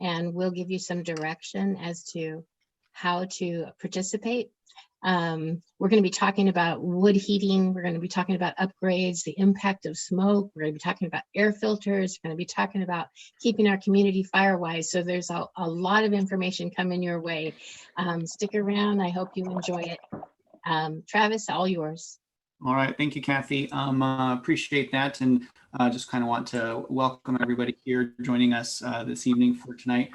and we'll give you some direction as to how to participate. We're going to be talking about wood heating. We're going to be talking about upgrades, the impact of smoke. We're going to be talking about air filters. We're going to be talking about keeping our community fire-wise. So there's a lot of information coming your way. Stick around. I hope you enjoy it. Travis, all yours. All right, thank you, Kathy. Appreciate that, and just kind of want to welcome everybody here joining us this evening for tonight.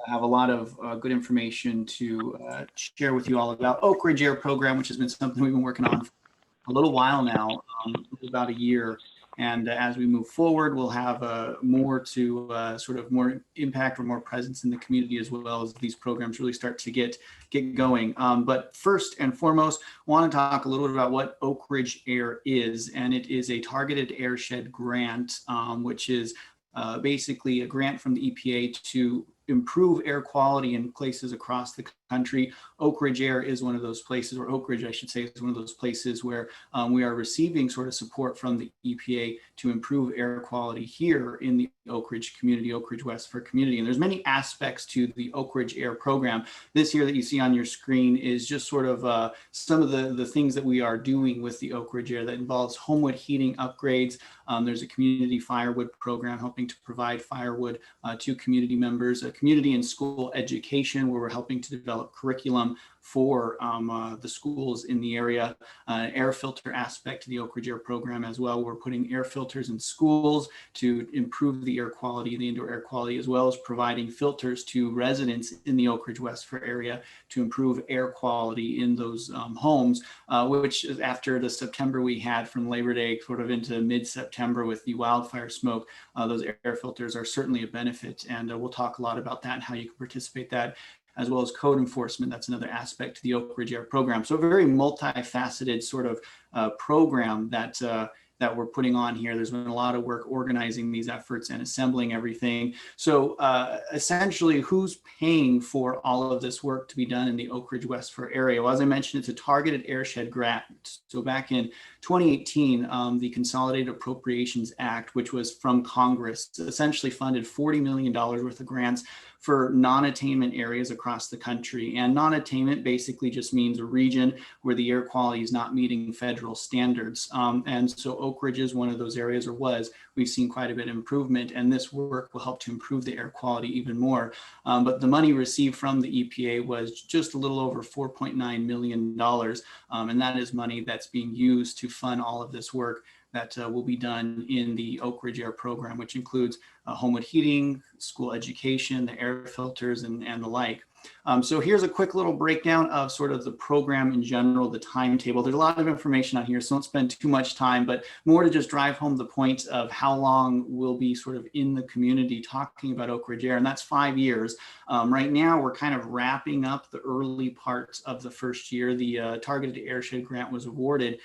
I have a lot of good information to share with you all about Oakridge Air Program, which has been something we've been working on for a little while now, about a year. And as we move forward, we'll have more to sort of more impact or more presence in the community, as well as these programs really start to get going. But first and foremost, I want to talk a little bit about what Oakridge Air is. And it is a targeted airshed grant, which is basically a grant from the EPA to improve air quality in places across the country. Oakridge Air is one of those places, or Oakridge, I should say, is one of those places where we are receiving sort of support from the EPA to improve air quality here in the Oakridge community, Oakridge West for community. And there's many aspects to the Oakridge Air program. This here that you see on your screen is just sort of some of the things that we are doing with the Oakridge Air that involves homewood heating upgrades. There's a community firewood program helping to provide firewood to community members, a community and school education where we're helping to develop curriculum for the schools in the area, air filter aspect to the Oakridge Air program as well. We're putting air filters in schools to improve the air quality, the indoor air quality, as well as providing filters to residents in the Oakridge Westford area to improve air quality in those homes, which is after the September we had from Labor Day sort of into mid-September with the wildfire smoke. Those air filters are certainly a benefit, and we'll talk a lot about that and how you can participate that, as well as code enforcement. That's another aspect to the Oakridge Air program. So a very multifaceted sort of program that that we're putting on here. There's been a lot of work organizing these efforts and assembling everything. So essentially, who's paying for all of this work to be done in the Oakridge Westford area? Well, as I mentioned, it's a targeted airshed grant. So back in 2018, the Consolidated Appropriations Act, which was from Congress, essentially funded $40 million worth of grants for non-attainment areas across the country. And non-attainment basically just means a region where the air quality is not meeting federal standards. And so Oakridge is one of those areas, or was. We've seen quite a bit of improvement, and this work will help to improve the air quality even more. But the money received from the EPA was just a little over $4.9 million. And that is money that's being used to fund all of this work that will be done in the Oakridge Air program, which includes homewood heating, school education, the air filters, and the like. So here's a quick little breakdown of sort of the program in general, the timetable. There's a lot of information on here, so don't spend too much time, but more to just drive home the point of how long we'll be sort of in the community talking about Oakridge Air, and that's 5 years. Right now, we're kind of wrapping up the early parts of the first year. The Targeted Airshed Grant was awarded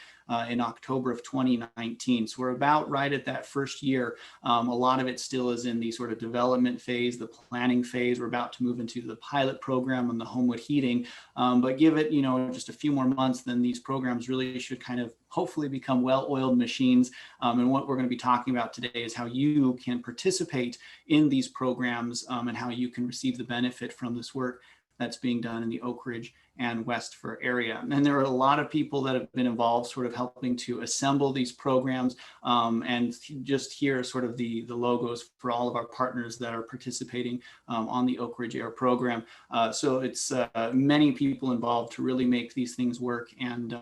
in October of 2019. So we're about right at that first year. A lot of it still is in the sort of development phase, the planning phase. We're about to move into the pilot program on the homewood heating, but give it, just a few more months, then these programs really should kind of hopefully become well-oiled machines. And what we're going to be talking about today is how you can participate in these programs and how you can receive the benefit from this work that's being done in the Oakridge and Westford area. And there are a lot of people that have been involved sort of helping to assemble these programs, and just here are sort of the logos for all of our partners that are participating on the Oakridge Air program. So it's many people involved to really make these things work, and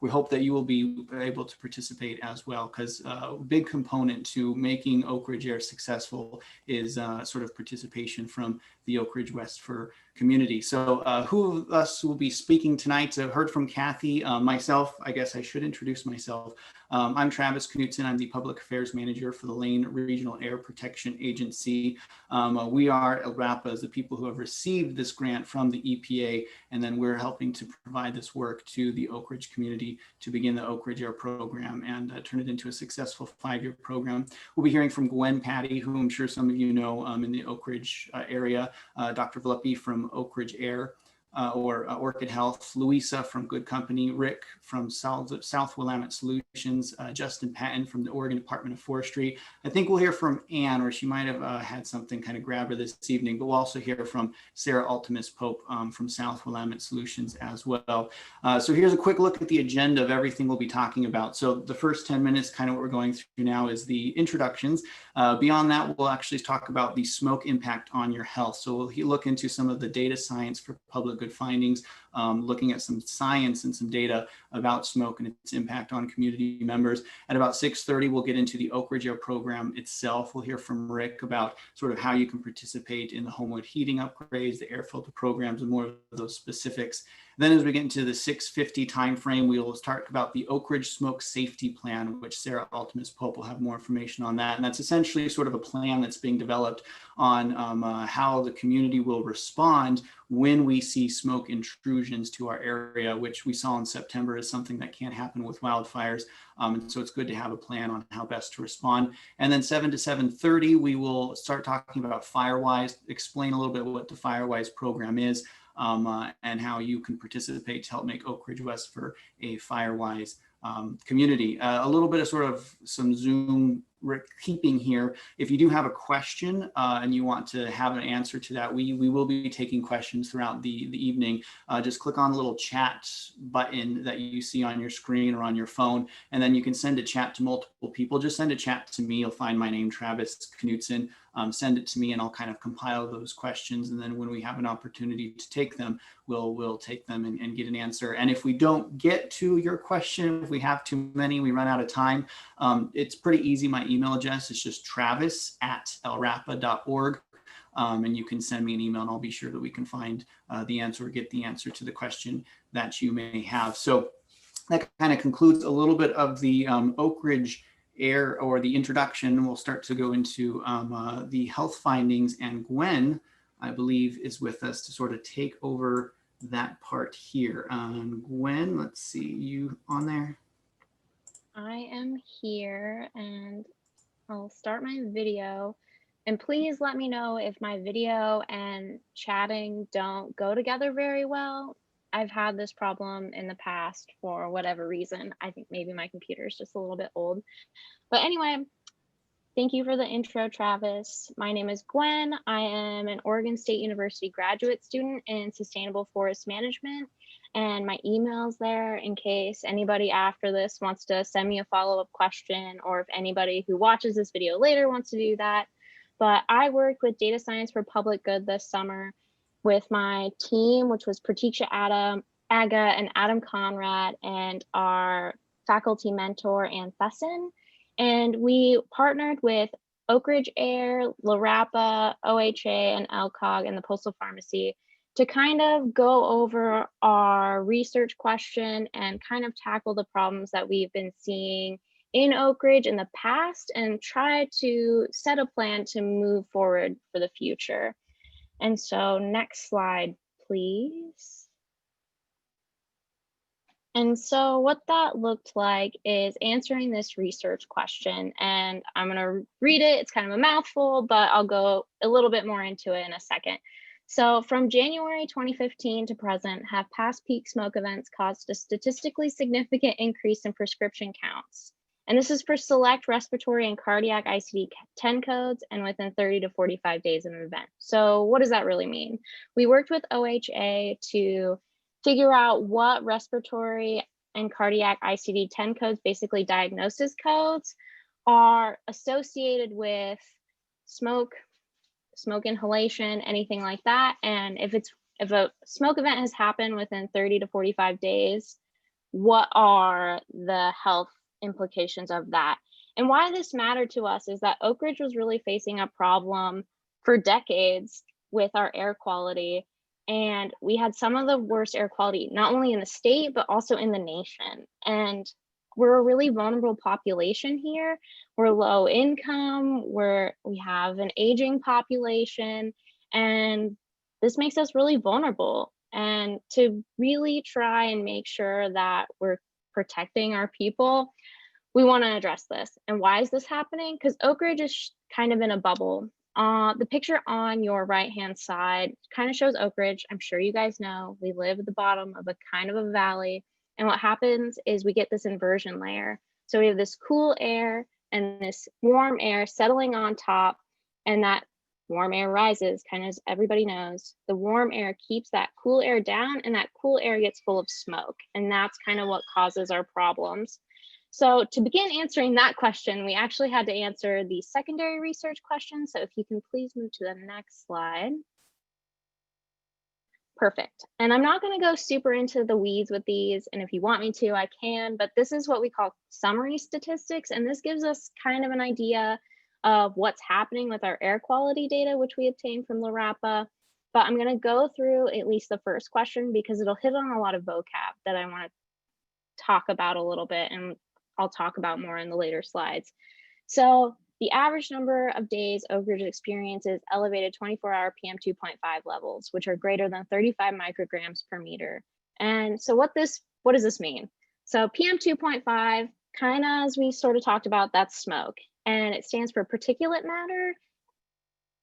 we hope that you will be able to participate as well, because a big component to making Oakridge Air successful is sort of participation from the Oakridge Westford community. So who of us will be speaking tonight? I've heard from Kathy, myself. I guess I should introduce myself. I'm Travis Knutson. I'm the Public Affairs Manager for the Lane Regional Air Protection Agency. We are LRAPA as the people who have received this grant from the EPA, and then we're helping to provide this work to the Oakridge community to begin the Oakridge Air program and turn it into a successful 5-year program. We'll be hearing from Gwen Patty, who I'm sure some of you know in the Oakridge area, Dr. Vlepi from Oakridge Air. Orchid Health, Louisa from Good Company, Rick from South Willamette Solutions, Justin Patton from the Oregon Department of Forestry. I think we'll hear from Anne, or she might have had something kind of grab her this evening, but we'll also hear from Sarah Altimus Pope from South Willamette Solutions as well. So here's a quick look at the agenda of everything we'll be talking about. So the first 10 minutes, kind of what we're going through now, is the introductions. Beyond that, we'll actually talk about the smoke impact on your health. So we'll look into some of the data science for public good findings, looking at some science and some data about smoke and its impact on community members. At about 6:30, we'll get into the Oakridge Air program itself. We'll hear from Rick about sort of how you can participate in the homewood heating upgrades, the air filter programs, and more of those specifics. Then as we get into the 6:50 timeframe, we will talk about the Oakridge Smoke Safety Plan, which Sarah Altimus Pope will have more information on that. And that's essentially sort of a plan that's being developed on how the community will respond when we see smoke intrusions to our area, which we saw in September is something that can't happen with wildfires. And so it's good to have a plan on how best to respond. And then 7 to 7:30, we will start talking about Firewise, explain a little bit what the Firewise program is, and how you can participate to help make Oakridge West for a Firewise community. A little bit of sort of some Zoom keeping here. If you do have a question and you want to have an answer to that, we will be taking questions throughout the evening. Just click on the little chat button that you see on your screen or on your phone, and then you can send a chat to multiple people. Just send a chat to me. You'll find my name, Travis Knudsen. Send it to me and I'll kind of compile those questions. And then when we have an opportunity to take them, we'll take them and get an answer. And if we don't get to your question, if we have too many, we run out of time, it's pretty easy. My email address is just travis@lrapa.org. And you can send me an email and I'll be sure that we can find the answer or get the answer to the question that you may have. So that kind of concludes a little bit of the Oakridge Air or the introduction. We'll start to go into the health findings, and Gwen, I believe, is with us to sort of take over that part here. Gwen, let's see, you on there? I am here and I'll start my video. And please let me know if my video and chatting don't go together very well. I've had this problem in the past for whatever reason. I think maybe my computer is just a little bit old. But anyway, thank you for the intro, Travis. My name is Gwen. I am an Oregon State University graduate student in sustainable forest management. And my email's there in case anybody after this wants to send me a follow-up question, or if anybody who watches this video later wants to do that. But I worked with data science for public good this summer with my team, which was Pratiksha Aga and Adam Conrad, and our faculty mentor, Ann Thesson. And we partnered with Oakridge Air, LRAPA, OHA, and LCOG, and the Postal Pharmacy to kind of go over our research question and kind of tackle the problems that we've been seeing in Oakridge in the past and try to set a plan to move forward for the future. And so next slide, please. And so what that looked like is answering this research question, and I'm going to read it. It's kind of a mouthful, but I'll go a little bit more into it in a second. So from January 2015 to present, have past peak smoke events caused a statistically significant increase in prescription counts? And this is for select respiratory and cardiac ICD-10 codes and within 30 to 45 days of an event. So what does that really mean? We worked with OHA to figure out what respiratory and cardiac ICD-10 codes, basically diagnosis codes, are associated with smoke inhalation, anything like that. And if a smoke event has happened within 30 to 45 days, what are the health implications of that? And why this mattered to us is that Oakridge was really facing a problem for decades with our air quality. And we had some of the worst air quality, not only in the state, but also in the nation. And we're a really vulnerable population here. We're low income, we have an aging population, and this makes us really vulnerable. And to really try and make sure that we're protecting our people, we want to address this. And why is this happening? Because Oakridge is kind of in a bubble. The picture on your right-hand side kind of shows Oakridge. I'm sure you guys know we live at the bottom of a kind of a valley. And what happens is we get this inversion layer. So we have this cool air and this warm air settling on top, and that warm air rises, kind of as everybody knows. The warm air keeps that cool air down, and that cool air gets full of smoke. And that's kind of what causes our problems. So to begin answering that question, we actually had to answer the secondary research question. So if you can please move to the next slide. Perfect. And I'm not going to go super into the weeds with these, and if you want me to, I can, but this is what we call summary statistics, and this gives us kind of an idea of what's happening with our air quality data, which we obtained from LARAPA. But I'm going to go through at least the first question because it'll hit on a lot of vocab that I want to talk about a little bit, and I'll talk about more in the later slides. So the average number of days Oakridge experiences elevated 24-hour PM2.5 levels, which are greater than 35 micrograms per meter. And so what does this mean? So PM2.5, kind of as we sort of talked about, that's smoke, and it stands for particulate matter,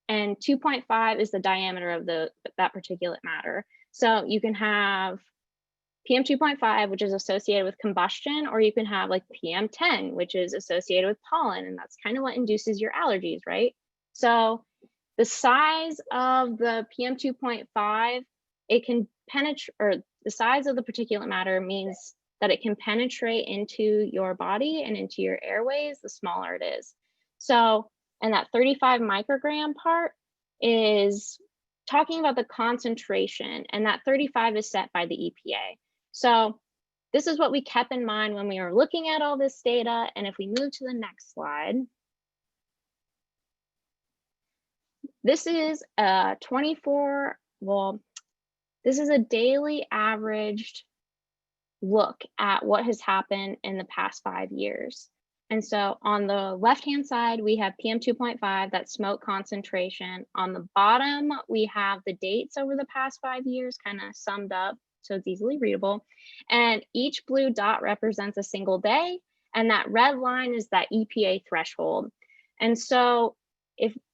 and 2.5 is the diameter of that particulate matter. So you can have PM2.5, which is associated with combustion, or you can have like PM10, which is associated with pollen, and that's kind of what induces your allergies, right? So the size of the PM2.5, it can penetrate, or the size of the particulate matter means that it can penetrate into your body and into your airways, the smaller it is. So, and that 35 microgram part is talking about the concentration, and that 35 is set by the EPA. So this is what we kept in mind when we were looking at all this data. And if we move to the next slide, this is a this is a daily averaged look at what has happened in the past 5 years. And so on the left-hand side, we have PM2.5, that smoke concentration. On the bottom, we have the dates over the past 5 years kind of summed up, so it's easily readable. And each blue dot represents a single day, and that red line is that EPA threshold. And so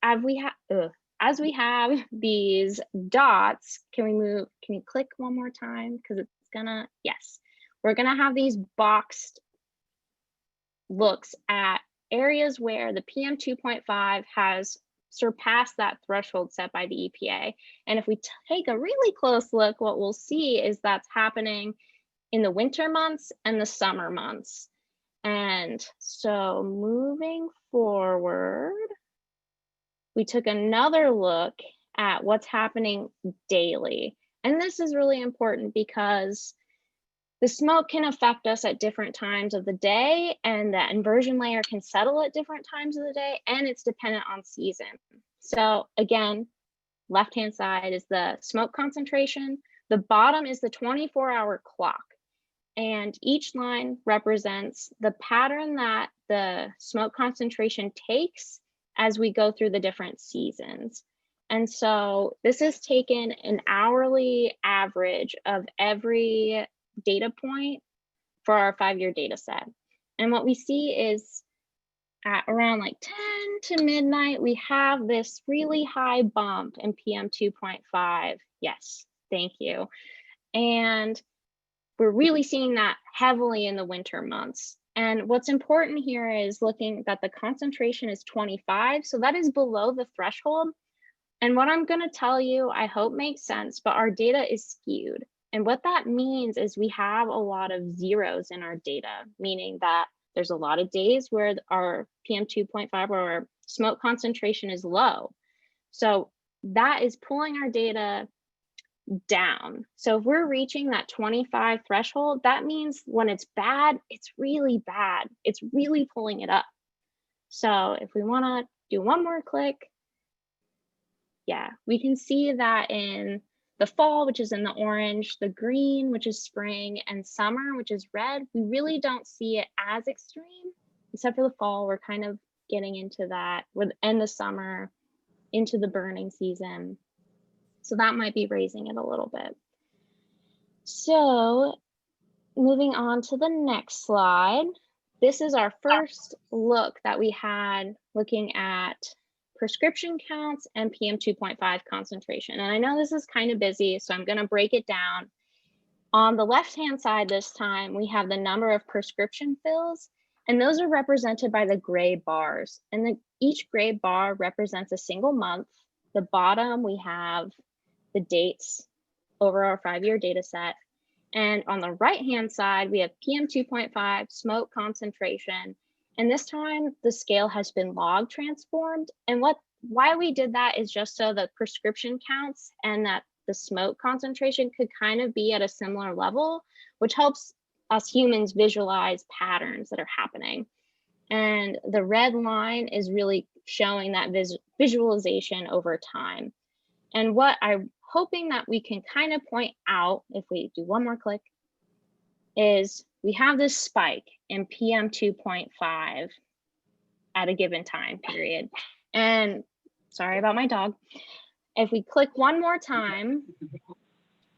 as we have these dots, can you click one more time? Because it's gonna, yes. We're gonna have these boxed looks at areas where the PM2.5 has surpass that threshold set by the EPA. And if we take a really close look, what we'll see is that's happening in the winter months and the summer months. And so moving forward, we took another look at what's happening daily. And this is really important because the smoke can affect us at different times of the day, and that inversion layer can settle at different times of the day, and it's dependent on season. So again, left-hand side is the smoke concentration. The bottom is the 24-hour clock. And each line represents the pattern that the smoke concentration takes as we go through the different seasons. And so this is taken an hourly average of every data point for our 5-year data set. And what we see is at around like 10 to midnight, we have this really high bump in PM2.5. Yes, thank you. And we're really seeing that heavily in the winter months. And what's important here is looking that the concentration is 25. So that is below the threshold. And what I'm going to tell you, I hope makes sense, but our data is skewed. And what that means is we have a lot of zeros in our data, meaning that there's a lot of days where our PM2.5 or our smoke concentration is low. So that is pulling our data down. So if we're reaching that 25 threshold, that means when it's bad, it's really bad. It's really pulling it up. So if we want to do one more click, yeah, we can see that in the fall, which is in the orange, the green, which is spring, and summer, which is red, we really don't see it as extreme, except for the fall. We're kind of getting into that, and the summer, into the burning season. So that might be raising it a little bit. So moving on to the next slide. This is our first look that we had looking at prescription counts and PM 2.5 concentration. And I know this is kind of busy, so I'm going to break it down. On the left-hand side this time, we have the number of prescription fills, and those are represented by the gray bars. And each gray bar represents a single month. The bottom, we have the dates over our 5-year data set. And on the right-hand side, we have PM 2.5, smoke concentration. And this time the scale has been log transformed. And why we did that is just so the prescription counts and that the smoke concentration could kind of be at a similar level, which helps us humans visualize patterns that are happening. And the red line is really showing that visualization over time. And what I'm hoping that we can kind of point out, if we do one more click, is we have this spike in PM 2.5 at a given time period. And sorry about my dog. If we click one more time,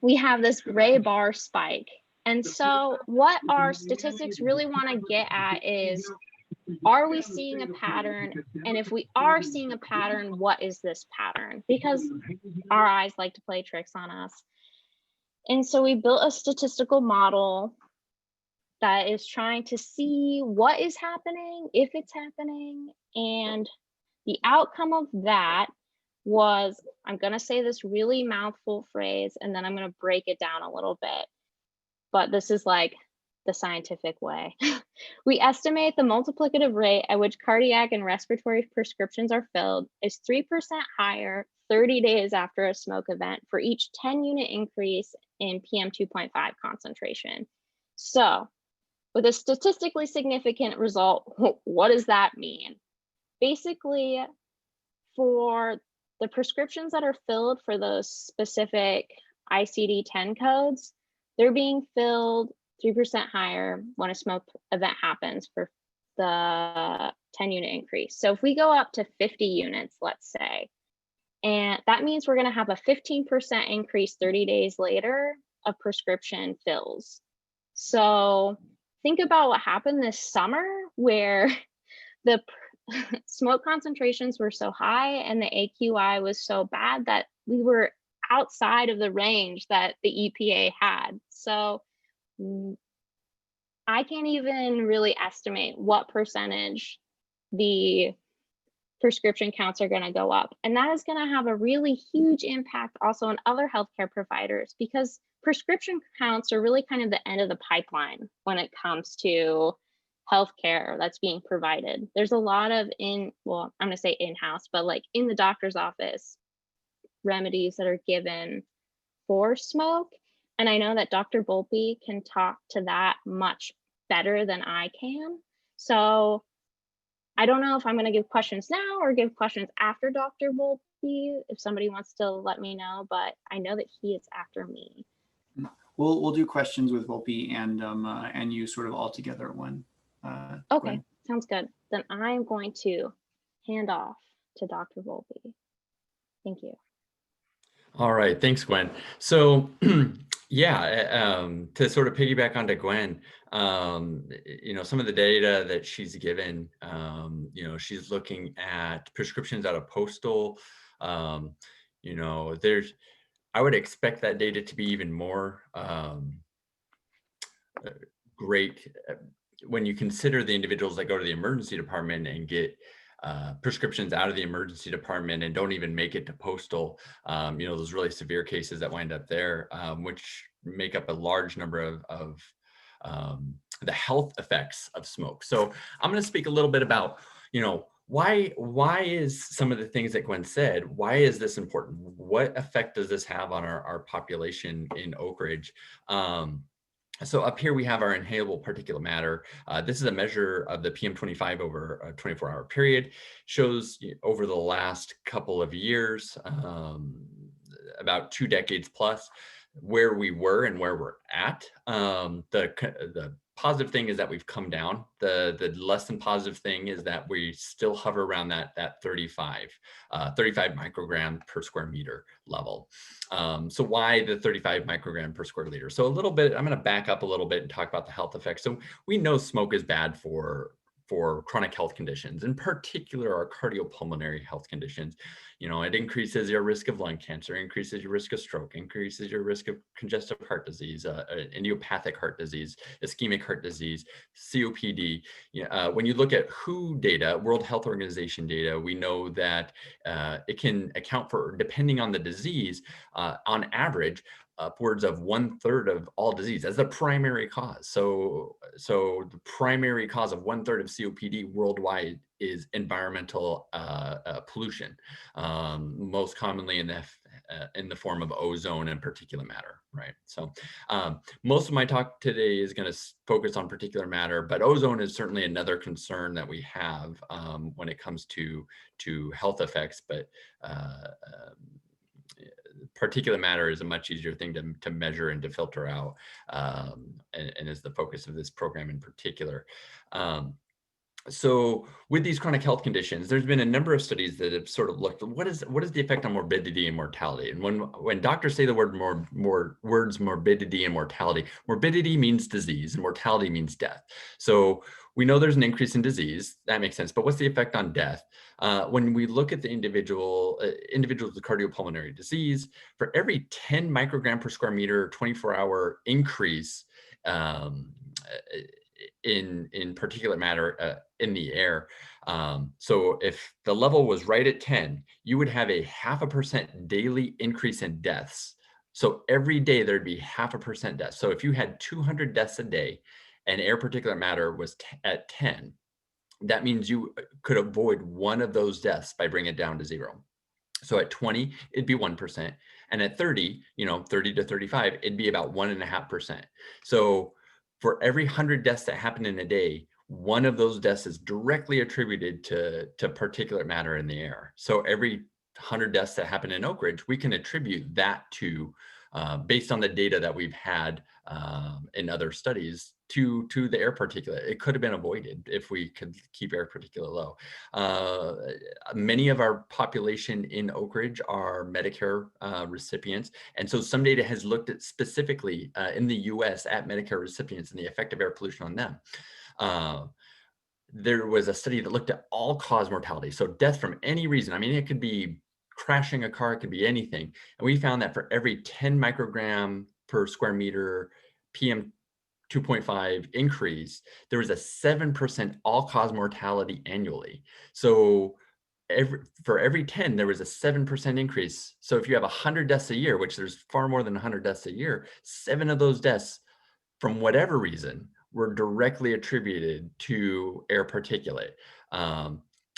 we have this gray bar spike. And so what our statistics really want to get at is, are we seeing a pattern? And if we are seeing a pattern, what is this pattern? Because our eyes like to play tricks on us. And so we built a statistical model that is trying to see what is happening, if it's happening. And the outcome of that was, I'm going to say this really mouthful phrase, and then I'm going to break it down a little bit. But this is like the scientific way. We estimate the multiplicative rate at which cardiac and respiratory prescriptions are filled is 3% higher 30 days after a smoke event for each 10-unit increase in PM 2.5 concentration. So with a statistically significant result, what does that mean? Basically, for the prescriptions that are filled for those specific ICD-10 codes, they're being filled 3% higher when a smoke event happens for the 10-unit increase. So if we go up to 50 units, let's say, and that means we're going to have a 15% increase 30 days later of prescription fills. So think about what happened this summer where the smoke concentrations were so high and the AQI was so bad that we were outside of the range that the EPA had. So I can't even really estimate what percentage the prescription counts are going to go up. And that is going to have a really huge impact also on other healthcare providers, because prescription counts are really kind of the end of the pipeline when it comes to healthcare that's being provided. There's a lot of I'm going to say in-house, but like in the doctor's office, remedies that are given for smoke. And I know that Dr. Volpe can talk to that much better than I can. So I don't know if I'm going to give questions now or give questions after Dr. Volpe, if somebody wants to let me know, but I know that he is after me. We'll do questions with Volpe and you sort of all together at one. Okay, sounds good. Then I'm going to hand off to Dr. Volpe. Thank you. All right, thanks, Gwen. So yeah, to sort of piggyback onto Gwen, some of the data that she's given, she's looking at prescriptions out of postal. I would expect that data to be even more great when you consider the individuals that go to the emergency department and get prescriptions out of the emergency department and don't even make it to postal, those really severe cases that wind up there, which make up a large number of the health effects of smoke. So I'm going to speak a little bit about, why is some of the things that Gwen said, why is this important? What effect does this have on our population in Oakridge? So up here we have our inhalable particulate matter. This is a measure of the PM25 over a 24-hour period. Shows over the last couple of years, about 2 decades plus, where we were and where we're at. The positive thing is that we've come down. The less than positive thing is that we still hover around that 35 microgram per square meter level. So why the 35 microgram per square liter? So a little bit, I'm going to back up a little bit and talk about the health effects. So we know smoke is bad for for chronic health conditions, in particular our cardiopulmonary health conditions. You know, it increases your risk of lung cancer, increases your risk of stroke, increases your risk of congestive heart disease, idiopathic heart disease, ischemic heart disease, COPD. When you look at WHO data, World Health Organization data, we know that it can account for, depending on the disease, on average, upwards of 1/3 of all disease as the primary cause. So the primary cause of 1/3 of COPD worldwide is environmental pollution, most commonly in the form of ozone and particulate matter, right? So most of my talk today is going to focus on particulate matter, but ozone is certainly another concern that we have when it comes to health effects. But particulate matter is a much easier thing to measure and to filter out, and is the focus of this program in particular. So with these chronic health conditions, there's been a number of studies that have sort of looked at what is the effect on morbidity and mortality. And when doctors say the words morbidity and mortality, morbidity means disease and mortality means death. So we know there's an increase in disease, that makes sense, but what's the effect on death? When we look at the individuals with cardiopulmonary disease, for every 10 microgram per square meter, 24-hour increase in particulate matter in the air. So if the level was right at 10, you would have a 0.5% daily increase in deaths. So every day there'd be 0.5% deaths. So if you had 200 deaths a day and air particulate matter was at 10, that means you could avoid one of those deaths by bringing it down to 0. So at 20, it'd be 1%. And at 30, 30 to 35, it'd be about 1.5%. So for every 100 deaths that happen in a day, one of those deaths is directly attributed to particulate matter in the air. So every 100 deaths that happen in Oakridge, we can attribute that to, based on the data that we've had in other studies, to the air particulate. It could have been avoided if we could keep air particulate low. Many of our population in Oakridge are Medicare recipients. And so some data has looked at specifically in the US at Medicare recipients and the effect of air pollution on them. There was a study that looked at all-cause mortality. So death from any reason. I mean, it could be crashing a car, it could be anything. And we found that for every 10 microgram per square meter PM 2.5 increase, there was a 7% all-cause mortality annually. So for every 10, there was a 7% increase. So if you have 100 deaths a year, which there's far more than 100 deaths a year, 7 of those deaths, from whatever reason, were directly attributed to air particulate.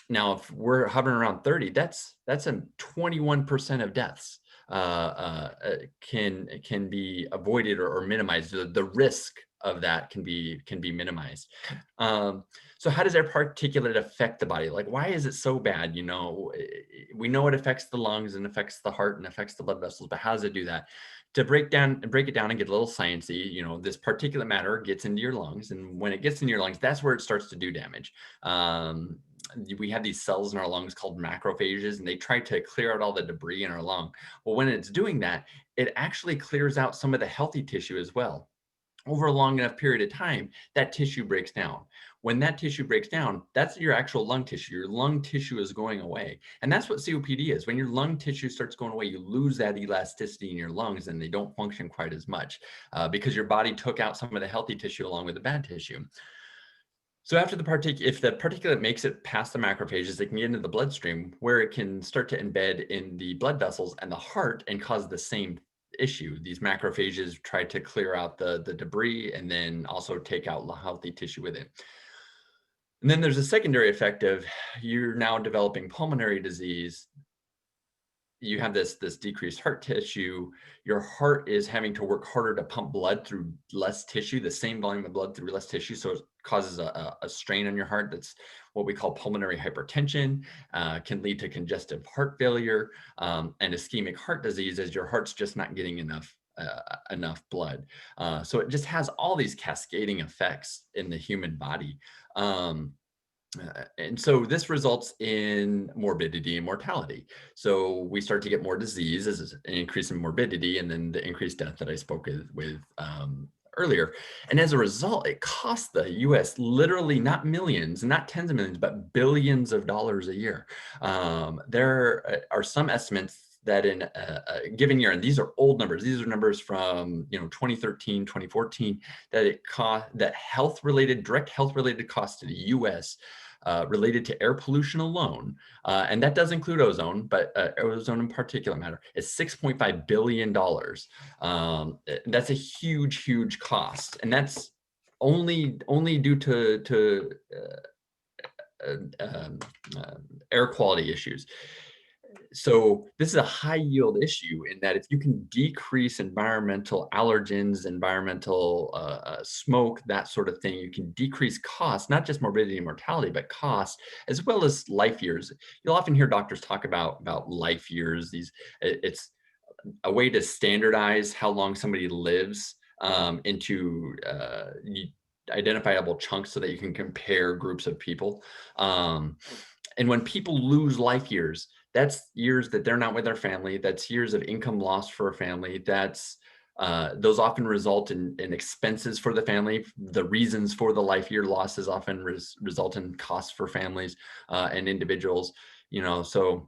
Now, if we're hovering around 30, that's a 21% of deaths can be avoided or minimized. The risk of that can be minimized. So how does air particulate affect the body? Like, why is it so bad? We know it affects the lungs and affects the heart and affects the blood vessels, but how does it do that? To break it down and get a little sciencey, this particulate matter gets into your lungs, and when it gets into your lungs, that's where it starts to do damage. We have these cells in our lungs called macrophages, and they try to clear out all the debris in our lung. Well, when it's doing that, it actually clears out some of the healthy tissue as well. Over a long enough period of time, that tissue breaks down. When that tissue breaks down, that's your actual lung tissue. Your lung tissue is going away. And that's what COPD is. When your lung tissue starts going away, you lose that elasticity in your lungs and they don't function quite as much because your body took out some of the healthy tissue along with the bad tissue. So after if the particulate makes it past the macrophages, it can get into the bloodstream where it can start to embed in the blood vessels and the heart and cause the same issue. These macrophages try to clear out the debris and then also take out healthy tissue with it. And then there's a secondary effect of you're now developing pulmonary disease. You have this decreased heart tissue. Your heart is having to work harder to pump blood through less tissue, the same volume of blood through less tissue. So it causes a strain on your heart. That's what we call pulmonary hypertension, can lead to congestive heart failure and ischemic heart disease as your heart's just not getting enough blood. So it just has all these cascading effects in the human body. And so this results in morbidity and mortality. So we start to get more disease as an increase in morbidity, and then the increased death that I spoke with earlier. And as a result, it costs the US literally not millions, not tens of millions, but billions of dollars a year. There are some estimates that in a given year, and these are old numbers, these are numbers from 2013, 2014, that direct health related costs to the US related to air pollution alone, and that does include ozone, but ozone in particulate matter, is $6.5 billion. That's a huge cost, and that's only due to air quality issues. So this is a high yield issue in that if you can decrease environmental allergens, environmental smoke, that sort of thing, you can decrease costs, not just morbidity and mortality, but costs, as well as life years. You'll often hear doctors talk about life years. It's a way to standardize how long somebody lives into identifiable chunks so that you can compare groups of people. And when people lose life years, that's years that they're not with their family. That's years of income lost for a family. Those often result in expenses for the family. The reasons for the life year losses often result in costs for families and individuals. So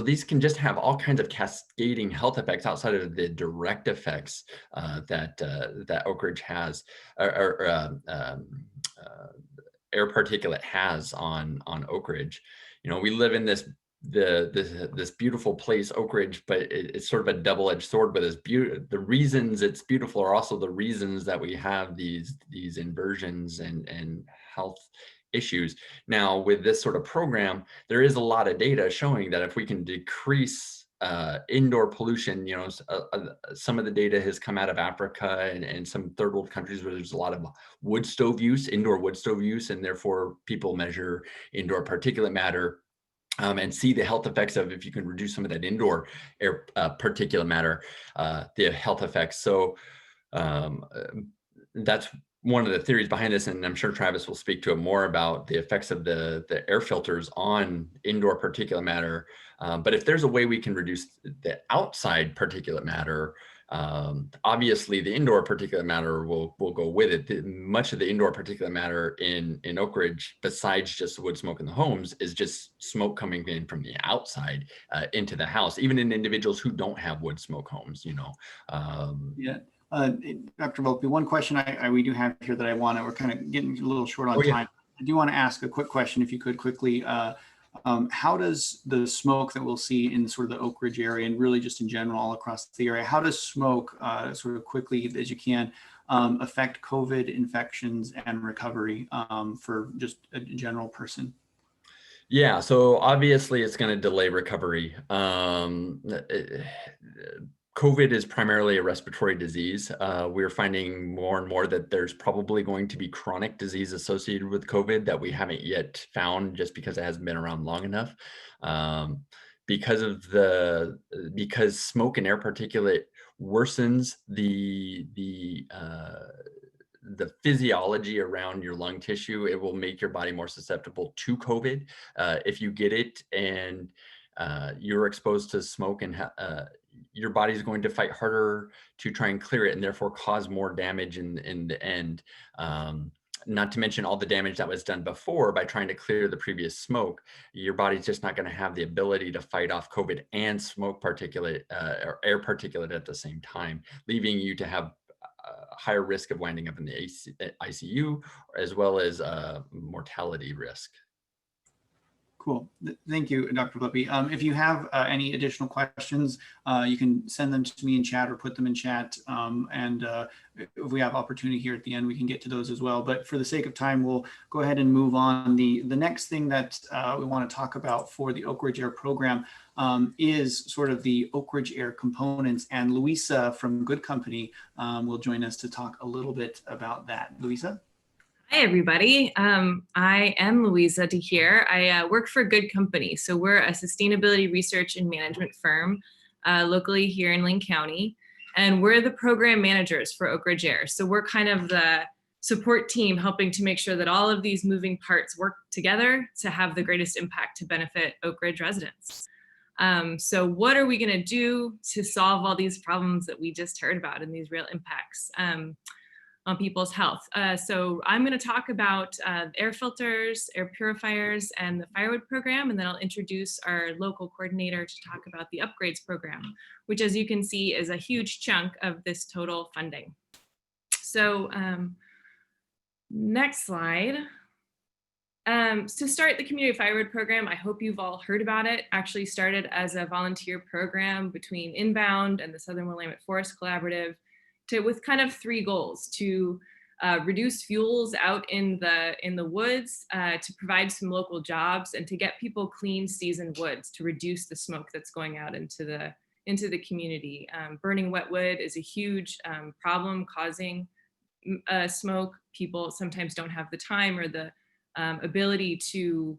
these can just have all kinds of cascading health effects outside of the direct effects that Oakridge has, or air particulate has on Oakridge. We live in this beautiful place, Oakridge, but it's sort of a double-edged sword. But the reasons it's beautiful are also the reasons that we have these inversions and health issues. Now, with this sort of program, there is a lot of data showing that if we can decrease indoor pollution, some of the data has come out of Africa and some third world countries where there's a lot of indoor wood stove use, and therefore people measure indoor particulate matter and see the health effects of, if you can reduce some of that indoor air particulate matter, the health effects. So that's one of the theories behind this, and I'm sure Travis will speak to it more about the effects of the air filters on indoor particulate matter. But if there's a way we can reduce the outside particulate matter, obviously the indoor particulate matter will go with it. Much of the indoor particulate matter in Oakridge, besides just the wood smoke in the homes, is just smoke coming in from the outside into the house, even in individuals who don't have wood smoke homes. Yeah. Dr. Volpe, one question we do have here that we're kind of getting a little short on time. I do want to ask a quick question, if you could quickly. How does the smoke that we'll see in sort of the Oakridge area, and really just in general all across the area, how does smoke, sort of quickly as you can, affect COVID infections and recovery for just a general person? Yeah, so obviously it's going to delay recovery. COVID is primarily a respiratory disease. We're finding more and more that there's probably going to be chronic disease associated with COVID that we haven't yet found, just because it hasn't been around long enough. Because smoke and air particulate worsens the physiology around your lung tissue, it will make your body more susceptible to COVID. If you get it and you're exposed to smoke, and your body is going to fight harder to try and clear it, and therefore cause more damage in the end. Not to mention all the damage that was done before by trying to clear the previous smoke. Your body's just not going to have the ability to fight off COVID and smoke particulate or air particulate at the same time, leaving you to have a higher risk of winding up in the ICU, as well as mortality risk. Cool. Thank you, Dr. Volpe. If you have any additional questions, you can send them to me in chat or put them in chat. And if we have opportunity here at the end, we can get to those as well. But for the sake of time, we'll go ahead and move on. The next thing that we want to talk about for the Oakridge Air program is sort of the Oakridge Air components. And Louisa from Good Company will join us to talk a little bit about that. Louisa? Hi, everybody. I am Louisa DeHere. I work for Good Company. So we're a sustainability research and management firm locally here in Lane County. And we're the program managers for Oakridge Air. So we're kind of the support team helping to make sure that all of these moving parts work together to have the greatest impact to benefit Oakridge residents. So what are we going to do to solve all these problems that we just heard about and these real impacts? on people's health. So I'm going to talk about air filters, air purifiers, and the firewood program, and then I'll introduce our local coordinator to talk about the upgrades program, which, as you can see, is a huge chunk of this total funding. So next slide. To start the community firewood program, I hope you've all heard about it. Actually started as a volunteer program between Inbound and the Southern Willamette Forest Collaborative, with kind of 3 goals: to reduce fuels out in the woods, to provide some local jobs, and to get people clean seasoned woods to reduce the smoke that's going out into the community. Burning wet wood is a huge problem causing smoke. People sometimes don't have the time or the ability to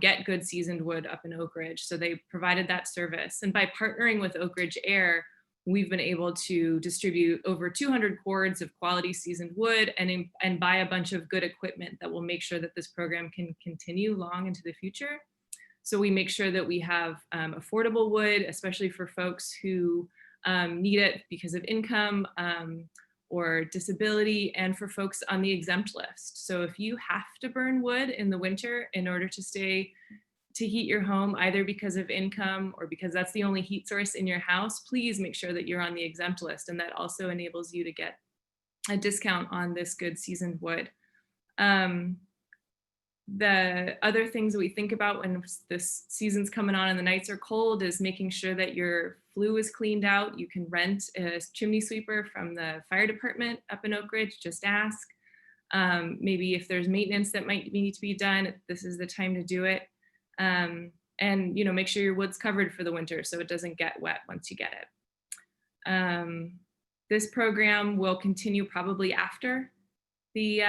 get good seasoned wood up in Oakridge. So they provided that service. And by partnering with Oakridge Air, we've been able to distribute over 200 cords of quality seasoned wood and buy a bunch of good equipment that will make sure that this program can continue long into the future. So we make sure that we have affordable wood, especially for folks who need it because of income or disability, and for folks on the exempt list. So if you have to burn wood in the winter in order to heat your home, either because of income or because that's the only heat source in your house, please make sure that you're on the exempt list. And that also enables you to get a discount on this good seasoned wood. The other things that we think about when this season's coming on and the nights are cold is making sure that your flue is cleaned out. You can rent a chimney sweeper from the fire department up in Oakridge, just ask. Maybe if there's maintenance that might need to be done, this is the time to do it. And make sure your wood's covered for the winter so it doesn't get wet once you get it. This program will continue probably after the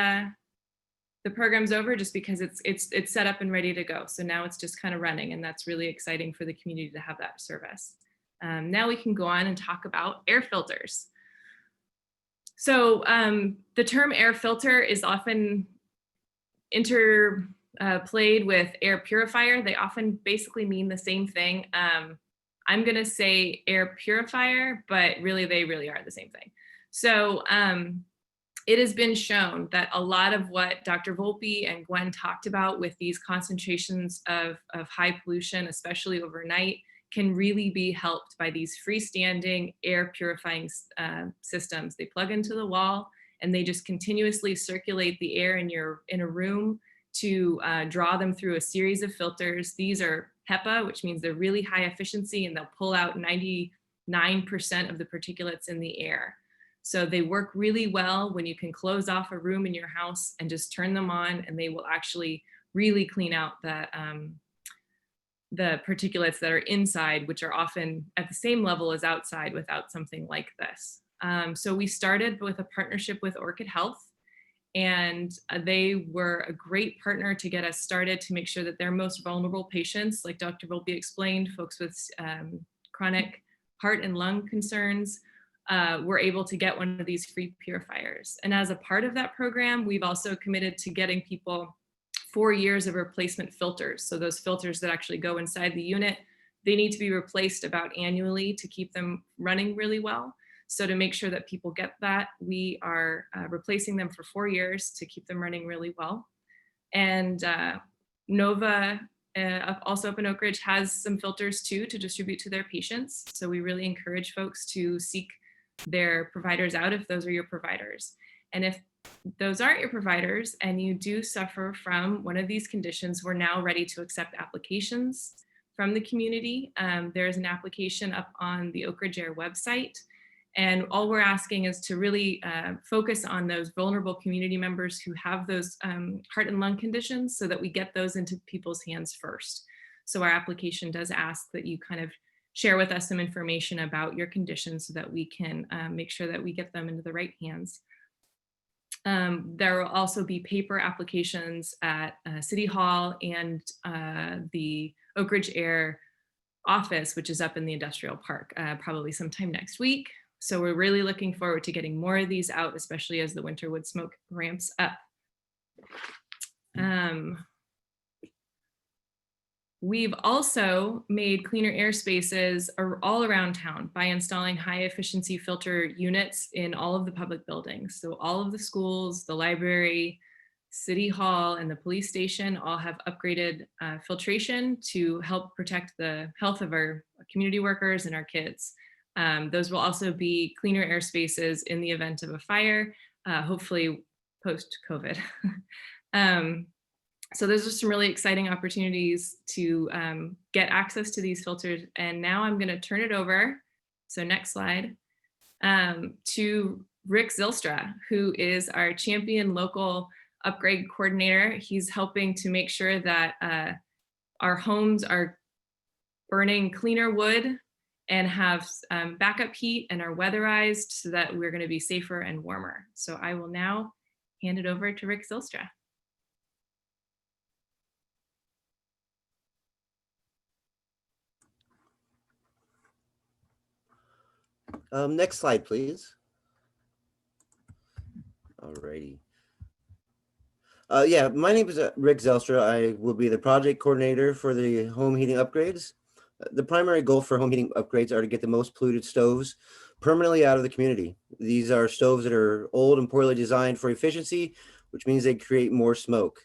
program's over, just because it's set up and ready to go. So now it's just kind of running, and that's really exciting for the community to have that service. Now we can go on and talk about air filters. So the term air filter is often interplayed with air purifier. They often basically mean the same thing. I'm gonna say air purifier, but really they really are the same thing. So it has been shown that a lot of what Dr. Volpe and Gwen talked about with these concentrations of high pollution, especially overnight, can really be helped by these freestanding air purifying systems. They plug into the wall and they just continuously circulate the air in a room to draw them through a series of filters. These are HEPA, which means they're really high efficiency, and they'll pull out 99% of the particulates in the air. So they work really well when you can close off a room in your house and just turn them on, and they will actually really clean out the particulates that are inside, which are often at the same level as outside without something like this. So we started with a partnership with Orchid Health, and they were a great partner to get us started to make sure that their most vulnerable patients, like Dr. Volpe explained, folks with chronic heart and lung concerns, were able to get one of these free purifiers. And as a part of that program, we've also committed to getting people 4 years of replacement filters. So those filters that actually go inside the unit, they need to be replaced about annually to keep them running really well. So to make sure that people get that, we are replacing them for 4 years to keep them running really well. And Nova, also up in Oakridge, has some filters too to distribute to their patients. So we really encourage folks to seek their providers out if those are your providers. And if those aren't your providers and you do suffer from one of these conditions, we're now ready to accept applications from the community. There's an application up on the Oakridge Air website. And all we're asking is to really focus on those vulnerable community members who have those heart and lung conditions, so that we get those into people's hands first. So our application does ask that you kind of share with us some information about your conditions so that we can make sure that we get them into the right hands. There will also be paper applications at City Hall and the Oakridge Air office, which is up in the industrial park, probably sometime next week. So we're really looking forward to getting more of these out, especially as the winter wood smoke ramps up. We've also made cleaner air spaces all around town by installing high efficiency filter units in all of the public buildings. So all of the schools, the library, City Hall, and the police station all have upgraded filtration to help protect the health of our community workers and our kids. Those will also be cleaner air spaces in the event of a fire, hopefully post-COVID. So those are some really exciting opportunities to get access to these filters. And now I'm going to turn it over, so next slide, to Rick Zylstra, who is our champion local upgrade coordinator. He's helping to make sure that our homes are burning cleaner wood and have backup heat and are weatherized so that we're going to be safer and warmer. So I will now hand it over to Rick Zylstra. Next slide, please. Alrighty. Yeah, my name is Rick Zylstra. I will be the project coordinator for the home heating upgrades. The primary goal for home heating upgrades are to get the most polluted stoves permanently out of the community. These are stoves that are old and poorly designed for efficiency, which means they create more smoke.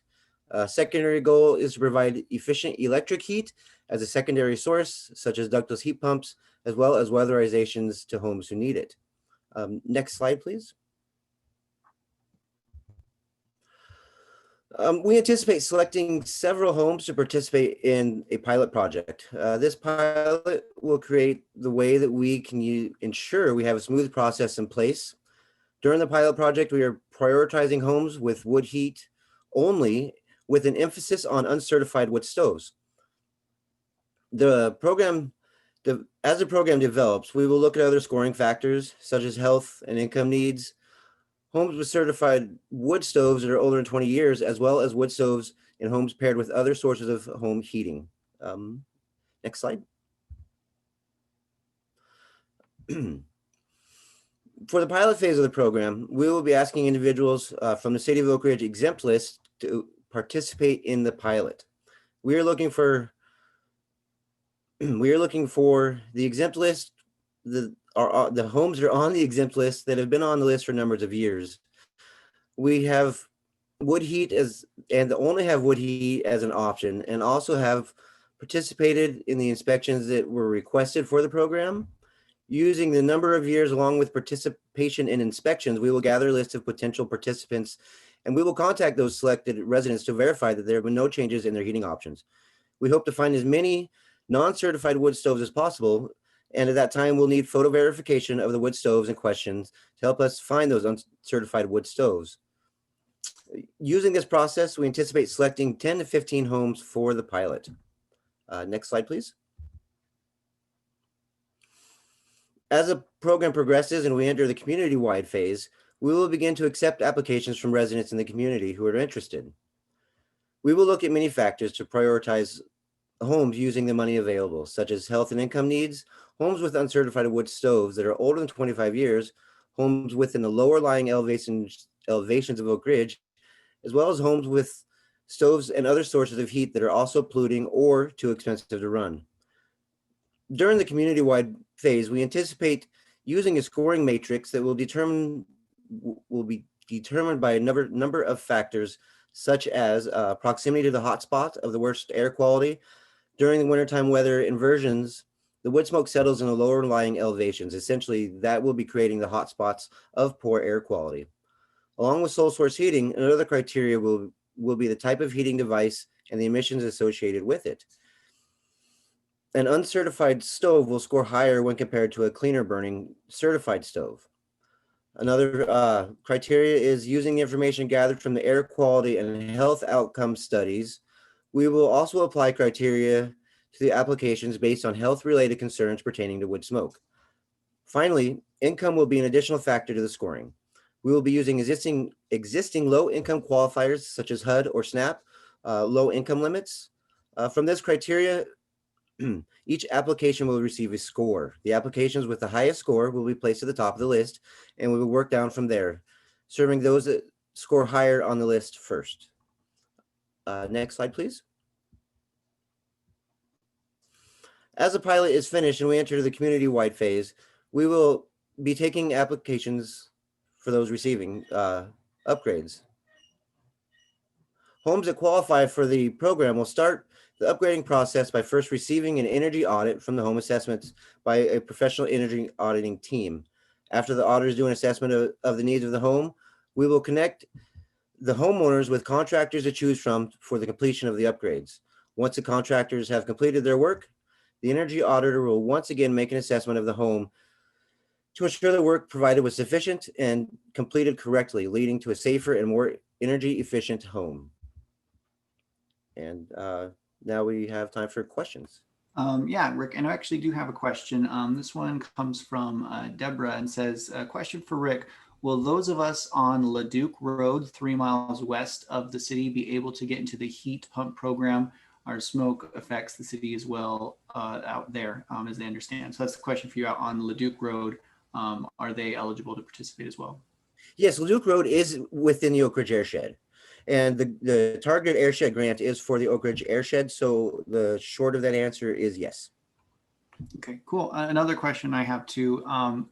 Secondary goal is to provide efficient electric heat as a secondary source, such as ductless heat pumps, as well as weatherizations to homes who need it. Next slide, please. We anticipate selecting several homes to participate in a pilot project. This pilot will create the way that we can ensure we have a smooth process in place. During the pilot project, we are prioritizing homes with wood heat only, with an emphasis on uncertified wood stoves. As the program develops, we will look at other scoring factors such as health and income needs, homes with certified wood stoves that are older than 20 years, as well as wood stoves in homes paired with other sources of home heating. Next slide. For the pilot phase of the program, we will be asking individuals from the City of Oakridge exempt list to participate in the pilot. We are looking for the exempt list, the homes that are on the exempt list that have been on the list for numbers of years. We have wood heat only have wood heat as an option, and also have participated in the inspections that were requested for the program. Using the number of years along with participation in inspections, we will gather a list of potential participants, and we will contact those selected residents to verify that there have been no changes in their heating options. We hope to find as many non-certified wood stoves as possible, and at that time we'll need photo verification of the wood stoves in question to help us find those uncertified wood stoves. Using this process, we anticipate selecting 10 to 15 homes for the pilot. Next slide, please. As the program progresses and we enter the community-wide phase, we will begin to accept applications from residents in the community who are interested. We will look at many factors to prioritize homes using the money available, such as health and income needs, homes with uncertified wood stoves that are older than 25 years, homes within the lower lying elevations of Oakridge, as well as homes with stoves and other sources of heat that are also polluting or too expensive to run. During the community-wide phase, we anticipate using a scoring matrix that will be determined by a number of factors, such as proximity to the hotspot of the worst air quality. During the wintertime weather inversions, the wood smoke settles in the lower lying elevations. Essentially, that will be creating the hotspots of poor air quality. Along with sole source heating, another criteria will be the type of heating device and the emissions associated with it. An uncertified stove will score higher when compared to a cleaner burning certified stove. Another criteria is using the information gathered from the air quality and health outcome studies. We will also apply criteria to the applications based on health-related concerns pertaining to wood smoke. Finally, income will be an additional factor to the scoring. We will be using existing low-income qualifiers such as HUD or SNAP, low-income limits. From this criteria, each application will receive a score. The applications with the highest score will be placed at the top of the list, and we will work down from there, serving those that score higher on the list first. Next slide, please. As the pilot is finished and we enter the community-wide phase, we will be taking applications for those receiving upgrades. Homes that qualify for the program will start the upgrading process by first receiving an energy audit from the home assessments by a professional energy auditing team. After the auditors do an assessment of the needs of the home, we will connect the homeowners with contractors to choose from for the completion of the upgrades. Once the contractors have completed their work, the energy auditor will once again make an assessment of the home to ensure the work provided was sufficient and completed correctly, leading to a safer and more energy efficient home. And now we have time for questions. Yeah, Rick, and I actually do have a question. This one comes from Deborah and says, a question for Rick. Will those of us on Leduc Road, 3 miles west of the city, be able to get into the heat pump program? Our smoke affects the city as well out there, as they understand. So that's the question for you out on Leduc Road. Are they eligible to participate as well? Yes, Leduc Road is within the Oakridge airshed. And the targeted airshed grant is for the Oakridge airshed. So the short of that answer is yes. Okay, cool. Another question I have too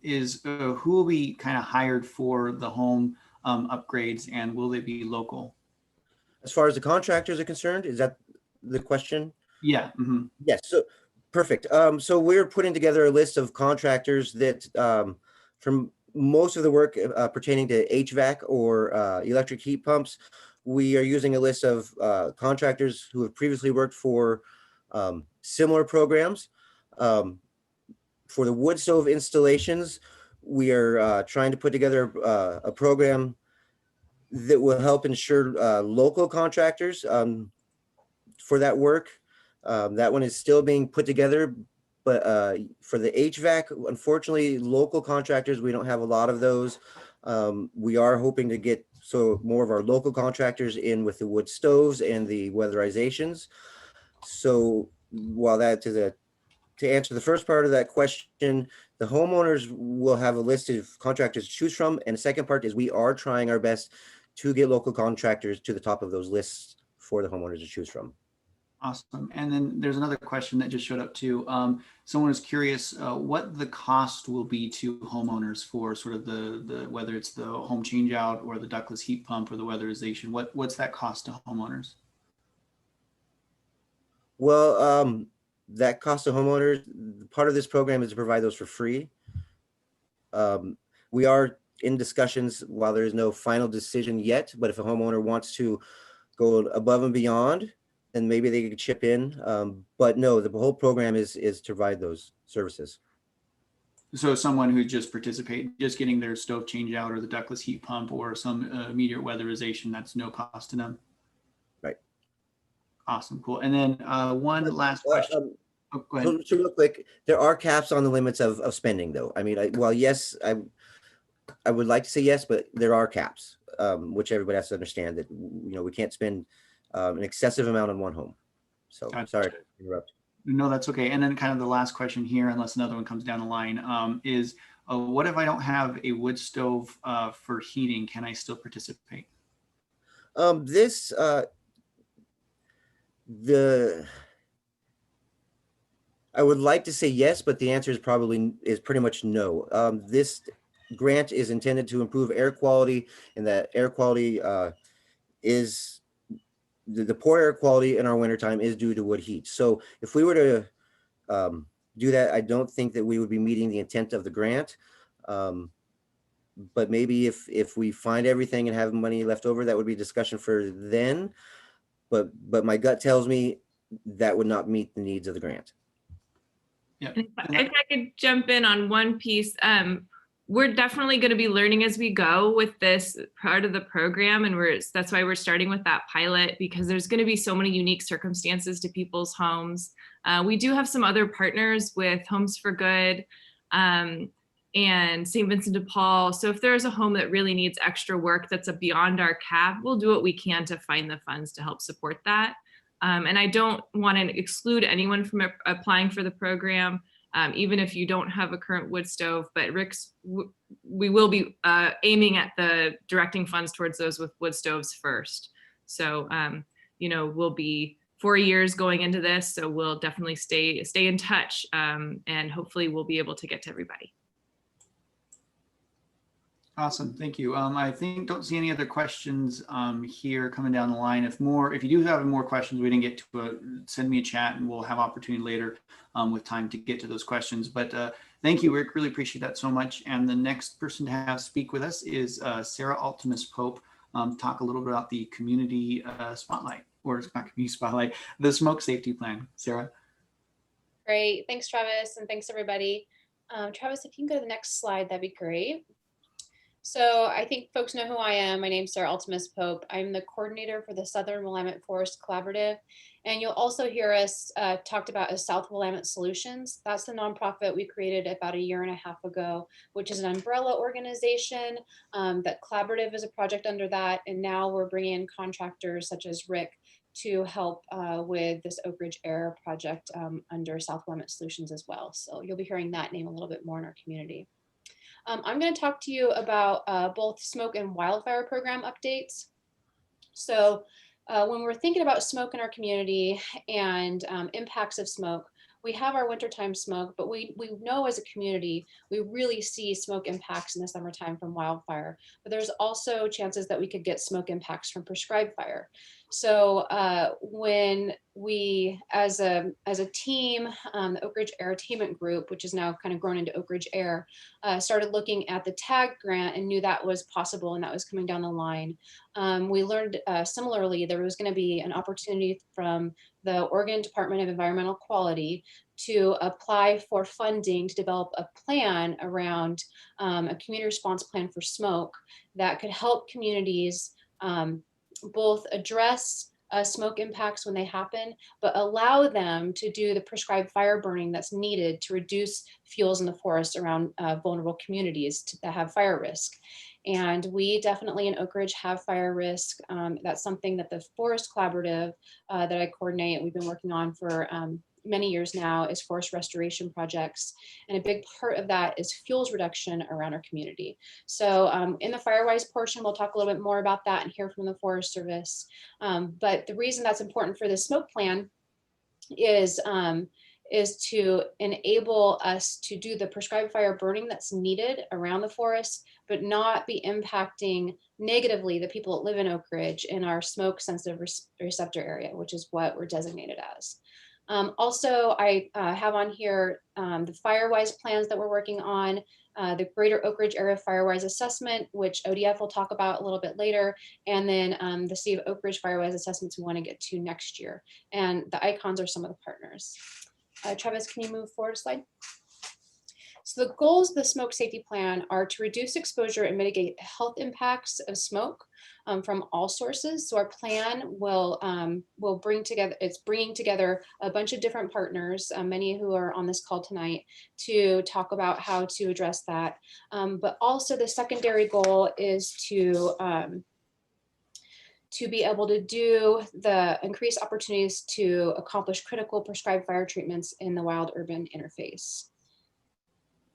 is who will be kind of hired for the home upgrades, and will they be local? As far as the contractors are concerned, is that the question? Yeah. Mm-hmm. Yes. So perfect. So we're putting together a list of contractors that from most of the work pertaining to HVAC or electric heat pumps, we are using a list of contractors who have previously worked for similar programs. For the wood stove installations, we are trying to put together a program that will help ensure local contractors for that work. That one is still being put together, but for the HVAC, unfortunately, local contractors, we don't have a lot of those. We are hoping to get more of our local contractors in with the wood stoves and the weatherizations. So while that is to answer the first part of that question, the homeowners will have a list of contractors to choose from. And the second part is we are trying our best to get local contractors to the top of those lists for the homeowners to choose from. Awesome. And then there's another question that just showed up too. Someone is curious what the cost will be to homeowners for sort of the whether it's the home change out or the ductless heat pump or the weatherization. What's that cost to homeowners? Well, that cost to homeowners, part of this program is to provide those for free. We are in discussions while there is no final decision yet, but if a homeowner wants to go above and beyond, then maybe they could chip in. But no, the whole program is to provide those services. So someone who just just getting their stove change out or the ductless heat pump or some immediate weatherization, that's no cost to them. Right. Awesome. Cool. And then one last question. Oh, go ahead. So real quick, there are caps on the limits of spending though. I mean, well, yes, I would like to say yes, but there are caps, which everybody has to understand that, we can't spend an excessive amount on one home. So Gotcha. Sorry to interrupt. No, that's okay. And then kind of the last question here, unless another one comes down the line, is what if I don't have a wood stove for heating? Can I still participate? I would like to say yes, but the answer is pretty much no. This grant is intended to improve air quality, and that air quality is the poor air quality in our wintertime is due to wood heat. So if we were to do that, I don't think that we would be meeting the intent of the grant. But maybe if we find everything and have money left over, that would be a discussion for then. But my gut tells me that would not meet the needs of the grant. Yeah. If I could jump in on one piece, we're definitely going to be learning as we go with this part of the program, and that's why we're starting with that pilot, because there's going to be so many unique circumstances to people's homes. We do have some other partners with Homes for Good and St. Vincent de Paul. So if there's a home that really needs extra work that's beyond our cap, we'll do what we can to find the funds to help support that. And I don't want to exclude anyone from applying for the program, even if you don't have a current wood stove. But we will be aiming at directing funds towards those with wood stoves first. So, we'll be 4 years going into this, so we'll definitely stay in touch, and hopefully we'll be able to get to everybody. Awesome, thank you. I don't see any other questions here coming down the line. If you do have more questions we didn't get to, send me a chat and we'll have opportunity later with time to get to those questions. But thank you, Rick, really appreciate that so much. And the next person to have speak with us is Sarah Altimus-Pope, talk a little bit about the community spotlight, or it's not community spotlight, the smoke safety plan. Sarah. Great, thanks Travis, and thanks everybody. Travis, if you can go to the next slide, that'd be great. So I think folks know who I am. My name's Sarah Altimus-Pope. I'm the coordinator for the Southern Willamette Forest Collaborative. And you'll also hear us talked about as South Willamette Solutions. That's the nonprofit we created about 1.5 years ago, which is an umbrella organization. That Collaborative is a project under that. And now we're bringing in contractors such as Rick to help with this Oakridge Air project under South Willamette Solutions as well. So you'll be hearing that name a little bit more in our community. I'm going to talk to you about both smoke and wildfire program updates. So when we're thinking about smoke in our community and impacts of smoke, we have our wintertime smoke, but we know as a community, we really see smoke impacts in the summertime from wildfire, but there's also chances that we could get smoke impacts from prescribed fire. So when we, as a team, the Oakridge Air Attainment Group, which is now kind of grown into Oakridge Air, started looking at the TAG grant and knew that was possible and that was coming down the line. We learned similarly, there was going to be an opportunity from the Oregon Department of Environmental Quality to apply for funding to develop a plan around a community response plan for smoke that could help communities both address smoke impacts when they happen, but allow them to do the prescribed fire burning that's needed to reduce fuels in the forest around vulnerable communities that have fire risk. And we definitely in Oakridge have fire risk. That's something that the Forest Collaborative that I coordinate, we've been working on for many years now, is forest restoration projects. And a big part of that is fuels reduction around our community. So in the FireWise portion, we'll talk a little bit more about that and hear from the Forest Service. But the reason that's important for the smoke plan is to enable us to do the prescribed fire burning that's needed around the forest, but not be impacting negatively the people that live in Oakridge in our smoke sensitive receptor area, which is what we're designated as. Also, I have on here the FireWise plans that we're working on, the Greater Oakridge Area FireWise Assessment, which ODF will talk about a little bit later, and then the City of Oakridge FireWise assessments we want to get to next year. And the icons are some of the partners. Travis, can you move forward a slide? So the goals of the smoke safety plan are to reduce exposure and mitigate health impacts of smoke from all sources. So our plan will bring together, it's bringing together a bunch of different partners, many who are on this call tonight, to talk about how to address that. But also the secondary goal is to be able to do the increased opportunities to accomplish critical prescribed fire treatments in the wild urban interface.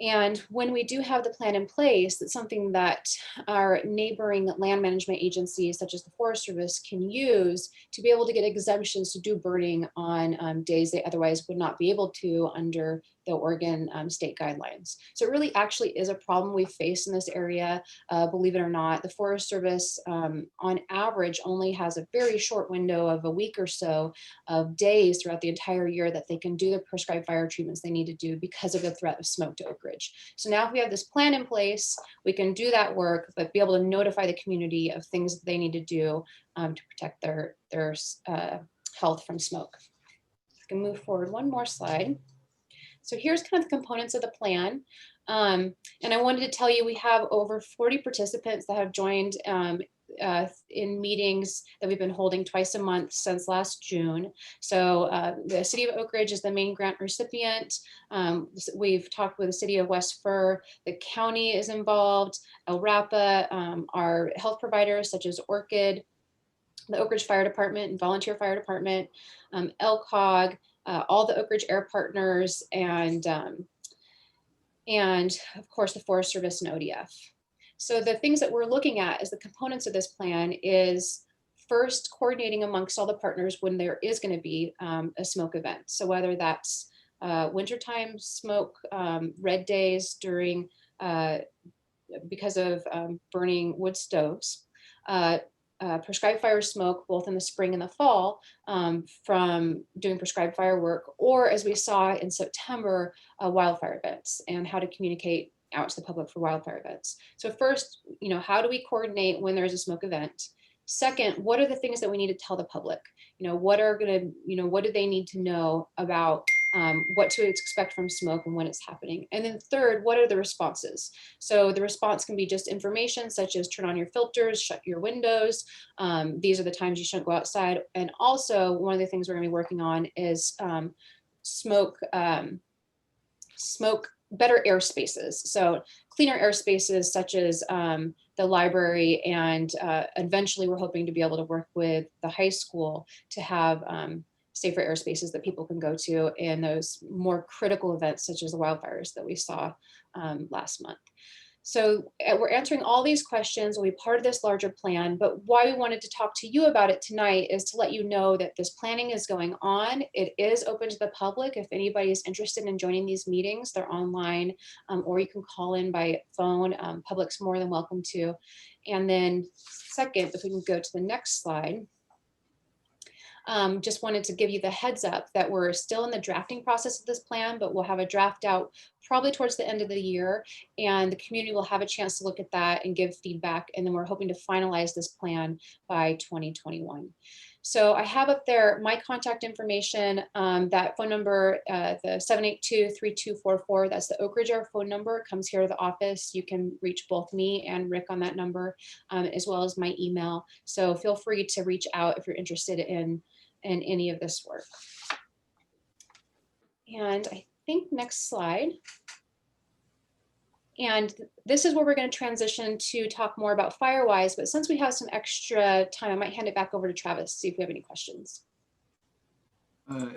And when we do have the plan in place, it's something that our neighboring land management agencies, such as the Forest Service, can use to be able to get exemptions to do burning on days they otherwise would not be able to under the Oregon state guidelines. So it really actually is a problem we face in this area. Believe it or not, the Forest Service on average only has a very short window of a week or so of days throughout the entire year that they can do the prescribed fire treatments they need to do because of the threat of smoke to Oakridge. So now if we have this plan in place, we can do that work, but be able to notify the community of things that they need to do to protect their health from smoke. I can move forward one more slide. So here's kind of the components of the plan. And I wanted to tell you, we have over 40 participants that have joined in meetings that we've been holding twice a month since last June. So the City of Oakridge is the main grant recipient. We've talked with the City of West Fir, the county is involved, El Rapa, our health providers such as Orchid, the Oakridge Fire Department and Volunteer Fire Department, LCOG, all the Oakridge Air Partners, and of course the Forest Service and ODF. So the things that we're looking at as the components of this plan is first coordinating amongst all the partners when there is going to be a smoke event. So whether that's wintertime smoke, red days during because of burning wood stoves, prescribed fire smoke both in the spring and the fall from doing prescribed fire work, or as we saw in September, wildfire events, and how to communicate out to the public for wildfire events. So first, how do we coordinate when there's a smoke event? Second, what are the things that we need to tell the public? What do they need to know about what to expect from smoke and when it's happening? And then third, what are the responses? So the response can be just information such as turn on your filters, shut your windows. These are the times you shouldn't go outside. And also one of the things we're gonna be working on is smoke better air spaces. So cleaner air spaces such as the library, and eventually we're hoping to be able to work with the high school to have safer air spaces that people can go to in those more critical events such as the wildfires that we saw last month. So we're answering all these questions, will be part of this larger plan, but why we wanted to talk to you about it tonight is to let you know that this planning is going on. It is open to the public. If anybody is interested in joining these meetings, they're online, or you can call in by phone. Public's more than welcome to. And then second, if we can go to the next slide. Just wanted to give you the heads up that we're still in the drafting process of this plan, but we'll have a draft out probably towards the end of the year, and the community will have a chance to look at that and give feedback. And then we're hoping to finalize this plan by 2021. So I have up there my contact information, that phone number, the 782-3244, that's the Oakridge phone number, comes here to the office. You can reach both me and Rick on that number, as well as my email. So feel free to reach out if you're interested in any of this work. And I think next slide. And this is where we're going to transition to talk more about Firewise, but since we have some extra time, I might hand it back over to Travis, see if we have any questions.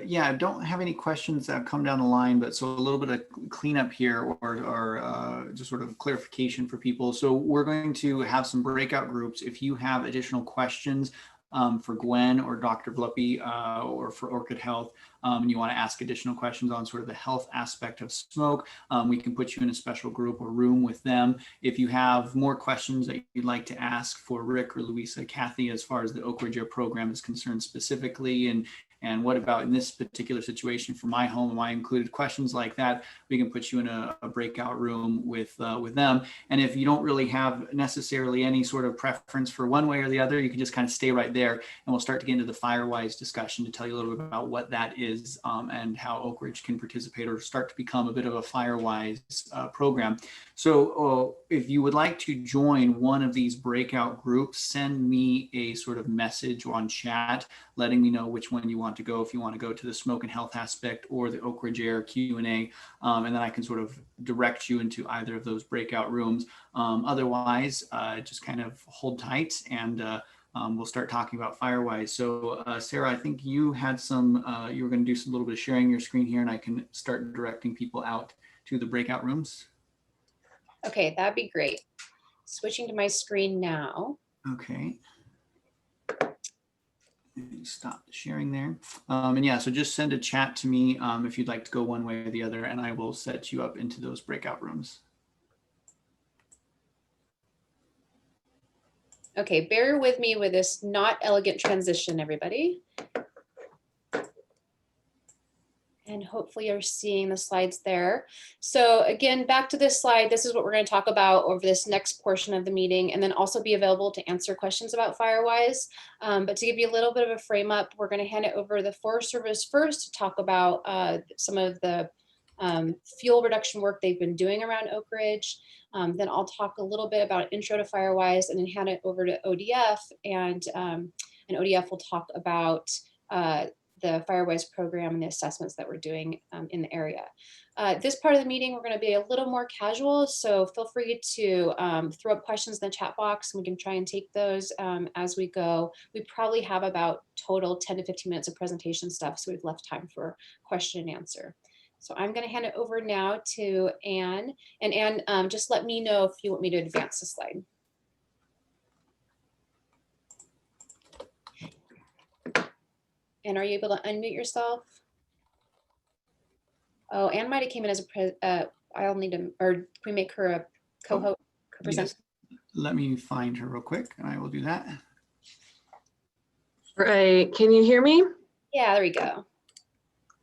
Yeah, I don't have any questions that have come down the line, but so a little bit of cleanup here, or just sort of clarification for people. So we're going to have some breakout groups. If you have additional questions for Gwen or Dr. Bluppy or for Orchid Health, and you want to ask additional questions on sort of the health aspect of smoke, we can put you in a special group or room with them. If you have more questions that you'd like to ask for Rick or Louisa, Kathy, as far as the Oakridge program is concerned specifically, and what about in this particular situation for my home, am I included, questions like that, we can put you in a breakout room with them. And if you don't really have necessarily any sort of preference for one way or the other, you can just kind of stay right there, and we'll start to get into the Firewise discussion to tell you a little bit about what that is and how Oakridge can participate or start to become a bit of a Firewise program. So if you would like to join one of these breakout groups, send me a sort of message on chat letting me know which one you want to go, if you want to go to the smoke and health aspect or the Oakridge Air Q&A, and then I can sort of direct you into either of those breakout rooms. Otherwise, just kind of hold tight, and we'll start talking about Firewise. So Sarah, I think you had some, you were going to do some little bit of sharing your screen here, and I can start directing people out to the breakout rooms. Okay, that'd be great. Switching to my screen now. Okay. Stop the sharing there. And yeah, so just send a chat to me if you'd like to go one way or the other, and I will set you up into those breakout rooms. Okay, bear with me with this not elegant transition, everybody. And hopefully you're seeing the slides there. So again, back to this slide, this is what we're going to talk about over this next portion of the meeting, and then also be available to answer questions about Firewise. But to give you a little bit of a frame up, we're going to hand it over to the Forest Service first to talk about some of the fuel reduction work they've been doing around Oakridge. Then I'll talk a little bit about intro to Firewise, and then hand it over to ODF, and ODF will talk about the Firewise program and the assessments that we're doing in the area. This part of the meeting, we're going to be a little more casual, so feel free to throw up questions in the chat box, and we can try and take those as we go. We probably have about total 10 to 15 minutes of presentation stuff, so we've left time for question and answer. So I'm going to hand it over now to Anne, and Anne, just let me know if you want me to advance the slide. And are you able to unmute yourself? Oh, Ann might have came in as a I'll need to, or can we make her a co-host? Yes. Let me find her real quick and I will do that. Right. Can you hear me? Yeah, there we go.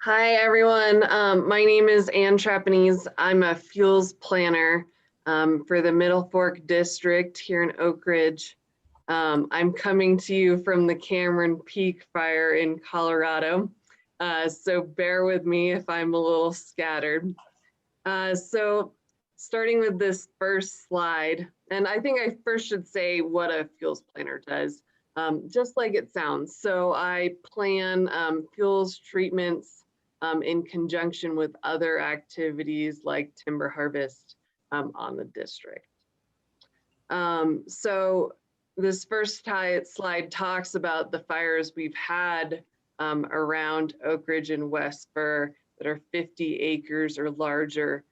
Hi, everyone. My name is Ann Trapanese. I'm a fuels planner for the Middle Fork District here in Oakridge. I'm coming to you from the Cameron Peak Fire in Colorado. So bear with me if I'm a little scattered. So starting with this first slide, and I think I first should say what a fuels planner does, just like it sounds. So I plan fuels treatments in conjunction with other activities like timber harvest on the district. So this first slide talks about the fires we've had around Oakridge and West Spur that are 50 acres or larger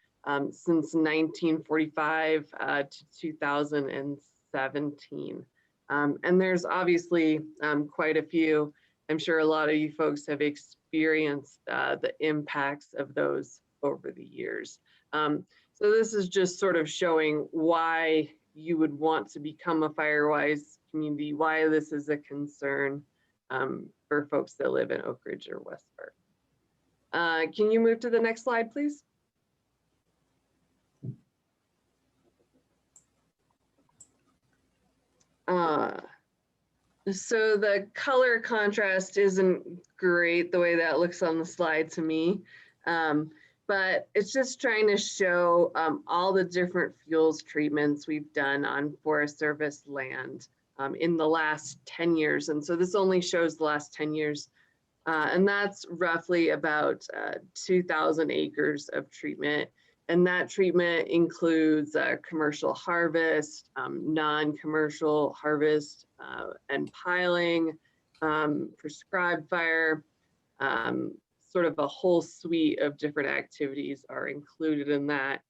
since 1945 to 2017. And there's obviously quite a few. I'm sure a lot of you folks have experienced the impacts of those over the years. So this is just sort of showing why you would want to become a Firewise community, why this is a concern for folks that live in Oakridge or West Spur. Can you move to the next slide, please? So the color contrast isn't great the way that looks on the slide to me, but it's just trying to show all the different fuels treatments we've done on Forest Service land in the last 10 years. And so this only shows the last 10 years. And that's roughly about 2,000 acres of treatment. And that treatment includes commercial harvest, non-commercial harvest, and piling, prescribed fire, sort of a whole suite of different activities are included in that.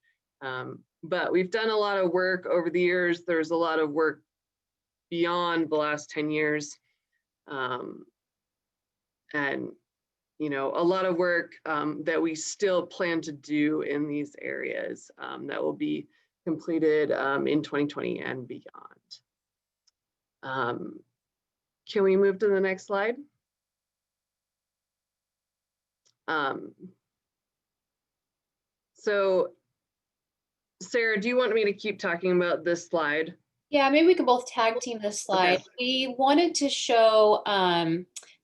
But we've done a lot of work over the years. There's a lot of work beyond the last 10 years. And you know, a lot of work that we still plan to do in these areas that will be completed in 2020 and beyond. Can we move to the next slide? So, Sarah, do you want me to keep talking about this slide? Yeah, maybe we can both tag team this slide. Okay. We wanted to show,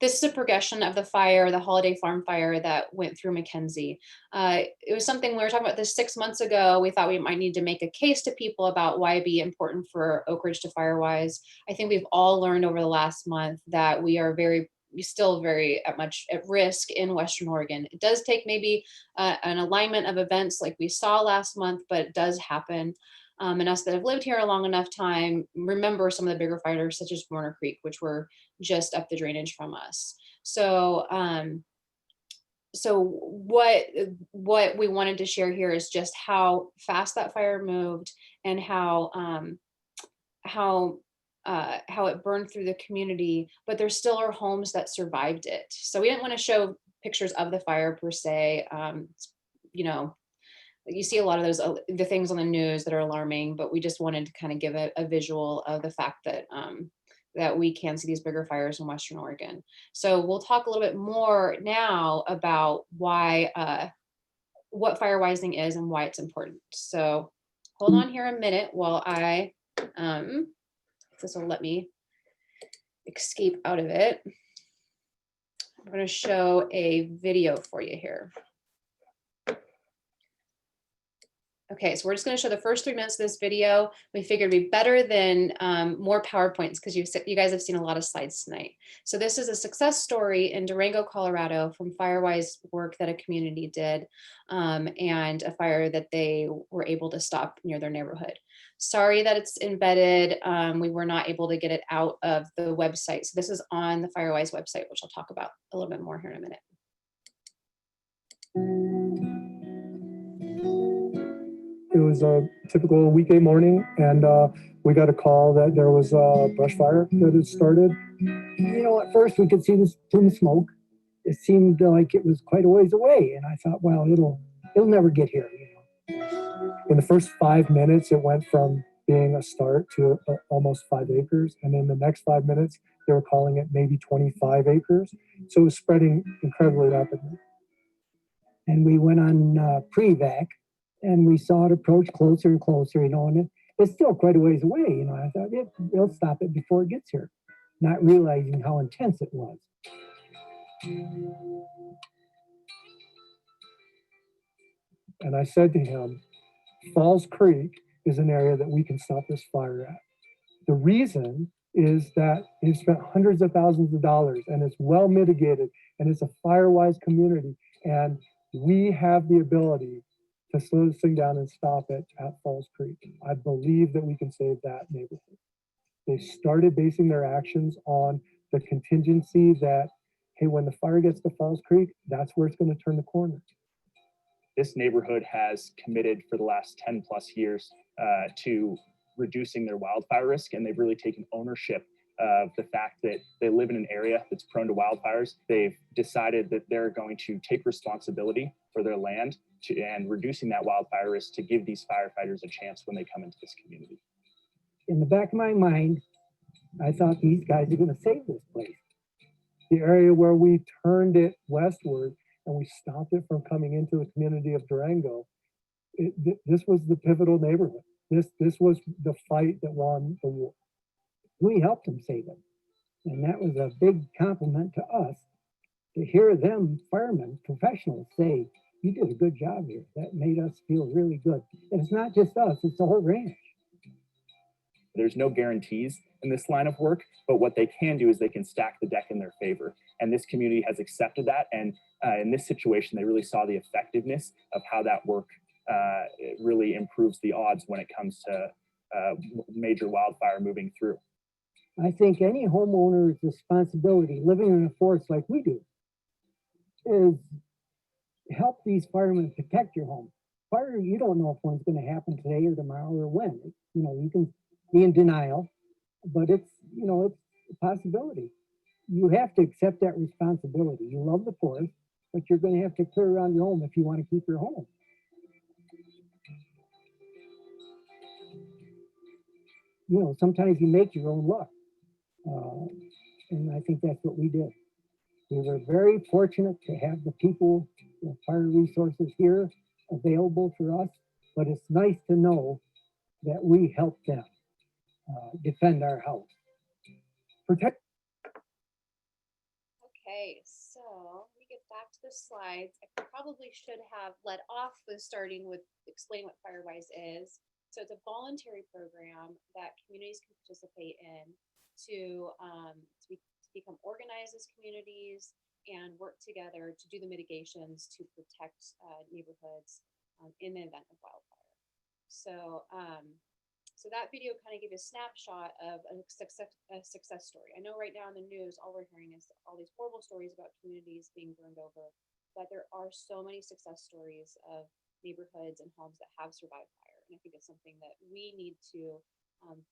this is a progression of the fire, the Holiday Farm fire that went through Mackenzie. It was something we were talking about this 6 months ago. We thought we might need to make a case to people about why it'd be important for Oakridge to Firewise. I think we've all learned over the last month that we are still very much at risk in Western Oregon. It does take maybe an alignment of events like we saw last month, but it does happen. And us that have lived here a long enough time remember some of the bigger fires such as Warner Creek, which were just up the drainage from us. So what we wanted to share here is just how fast that fire moved and how it burned through the community, but there still are homes that survived it. So we didn't want to show pictures of the fire per se. You know, you see a lot of those, the things on the news that are alarming, but we just wanted to kind of give a visual of the fact that that we can see these bigger fires in Western Oregon. So we'll talk a little bit more now about why, what firewising is and why it's important. So hold on here a minute while I, this will let me escape out of it. I'm going to show a video for you here. Okay, so we're just going to show the first 3 minutes of this video. We figured it'd be better than more PowerPoints because you guys have seen a lot of slides tonight. So this is a success story in Durango, Colorado from Firewise work that a community did and a fire that they were able to stop near their neighborhood. Sorry that it's embedded. We were not able to get it out of the website. So this is on the Firewise website, which I'll talk about a little bit more here in a minute. It was a typical weekday morning, and we got a call that there was a brush fire that had started. You know, at first we could see this plume of smoke, it seemed like it was quite a ways away. And I thought, well, it'll never get here. In the first 5 minutes, it went from being a start to almost 5 acres. And in the next 5 minutes, they were calling it maybe 25 acres. So it was spreading incredibly rapidly. And we went on pre-vac and we saw it approach closer and closer, and it's still quite a ways away. I thought they'll stop it before it gets here, not realizing how intense it was. And I said to him, Falls Creek is an area that we can stop this fire at. The reason is that they've spent hundreds of thousands of dollars and it's well mitigated and it's a fire-wise community. And we have the ability to slow this thing down and stop it at Falls Creek. I believe that we can save that neighborhood. They started basing their actions on the contingency that, hey, when the fire gets to Falls Creek, that's where it's going to turn the corner. This neighborhood has committed for the last 10 plus years to reducing their wildfire risk, and they've really taken ownership of the fact that they live in an area that's prone to wildfires. They've decided that they're going to take responsibility for their land and reducing that wildfire risk to give these firefighters a chance when they come into this community. In the back of my mind, I thought these guys are going to save this place. The area where we turned it westward and we stopped it from coming into the community of Durango, this was the pivotal neighborhood. This was the fight that won the war. We helped them save it. And that was a big compliment to us to hear them firemen, professionals say, you did a good job here. That made us feel really good. And it's not just us, it's the whole ranch. There's no guarantees in this line of work, but what they can do is they can stack the deck in their favor. And this community has accepted that. And in this situation, they really saw the effectiveness of how that work it really improves the odds when it comes to major wildfire moving through. I think any homeowner's responsibility living in a forest like we do is help these firemen protect your home. Fire, you don't know if one's going to happen today or tomorrow or when. You can be in denial, but it's a possibility. You have to accept that responsibility. You love the forest, but you're going to have to clear around your home if you want to keep your home. Sometimes you make your own luck. And I think that's what we did. We were very fortunate to have the people, the fire resources here available for us, but it's nice to know that we helped them defend our house. Protect. Okay, so let me get back to the slides. I probably should have led off with starting with explain what Firewise is. So it's a voluntary program that communities can participate in to become organized as communities and work together to do the mitigations to protect neighborhoods in the event of wildfire. So, so that video kind of gave you a snapshot of a success story. I know right now in the news, all we're hearing is all these horrible stories about communities being burned over, but there are so many success stories of neighborhoods and homes that have survived fire. And I think it's something that we need to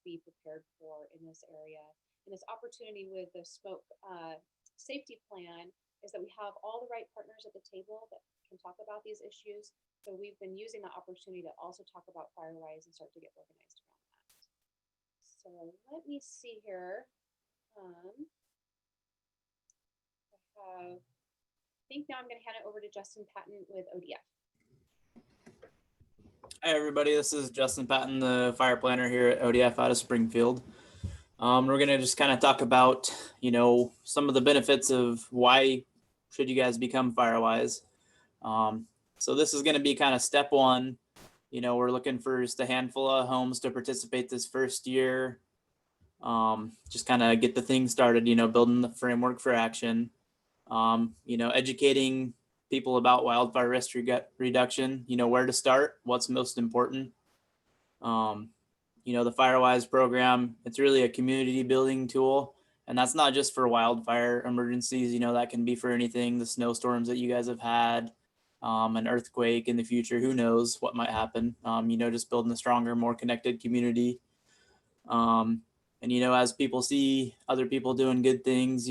be prepared for in this area. And this opportunity with the smoke safety plan is that we have all the right partners at the table that can talk about these issues. So we've been using the opportunity to also talk about Firewise and start to get organized around that. So let me see here. I think now I'm going to hand it over to Justin Patton with ODF. Hi everybody, this is Justin Patton, the fire planner here at ODF out of Springfield. We're going to just kind of talk about, some of the benefits of why should you guys become Firewise. So this is going to be kind of step one. We're looking for just a handful of homes to participate this first year. Just kind of get the thing started, building the framework for action. Educating people about wildfire risk reduction, where to start, what's most important. The Firewise program, it's really a community building tool. And that's not just for wildfire emergencies, that can be for anything, the snowstorms that you guys have had, an earthquake in the future, who knows what might happen, just building a stronger, more connected community. And, as people see other people doing good things,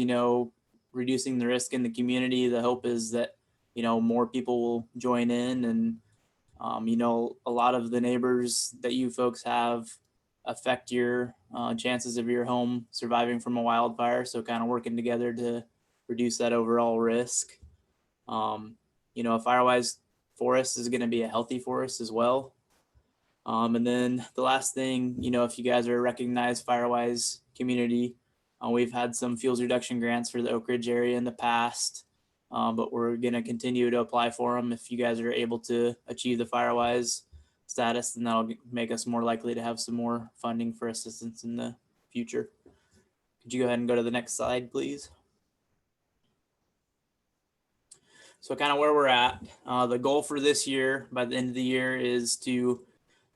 reducing the risk in the community. The hope is that, more people will join in, and, a lot of the neighbors that you folks have affect your chances of your home surviving from a wildfire. So kind of working together to reduce that overall risk. A fire-wise forest is going to be a healthy forest as well. And then the last thing, if you guys are a recognized Firewise community, we've had some fuels reduction grants for the Oakridge area in the past, but we're going to continue to apply for them. If you guys are able to achieve the Firewise status, then that'll make us more likely to have some more funding for assistance in the future. Could you go ahead and go to the next slide, please? So kind of where we're at, the goal for this year, by the end of the year, is to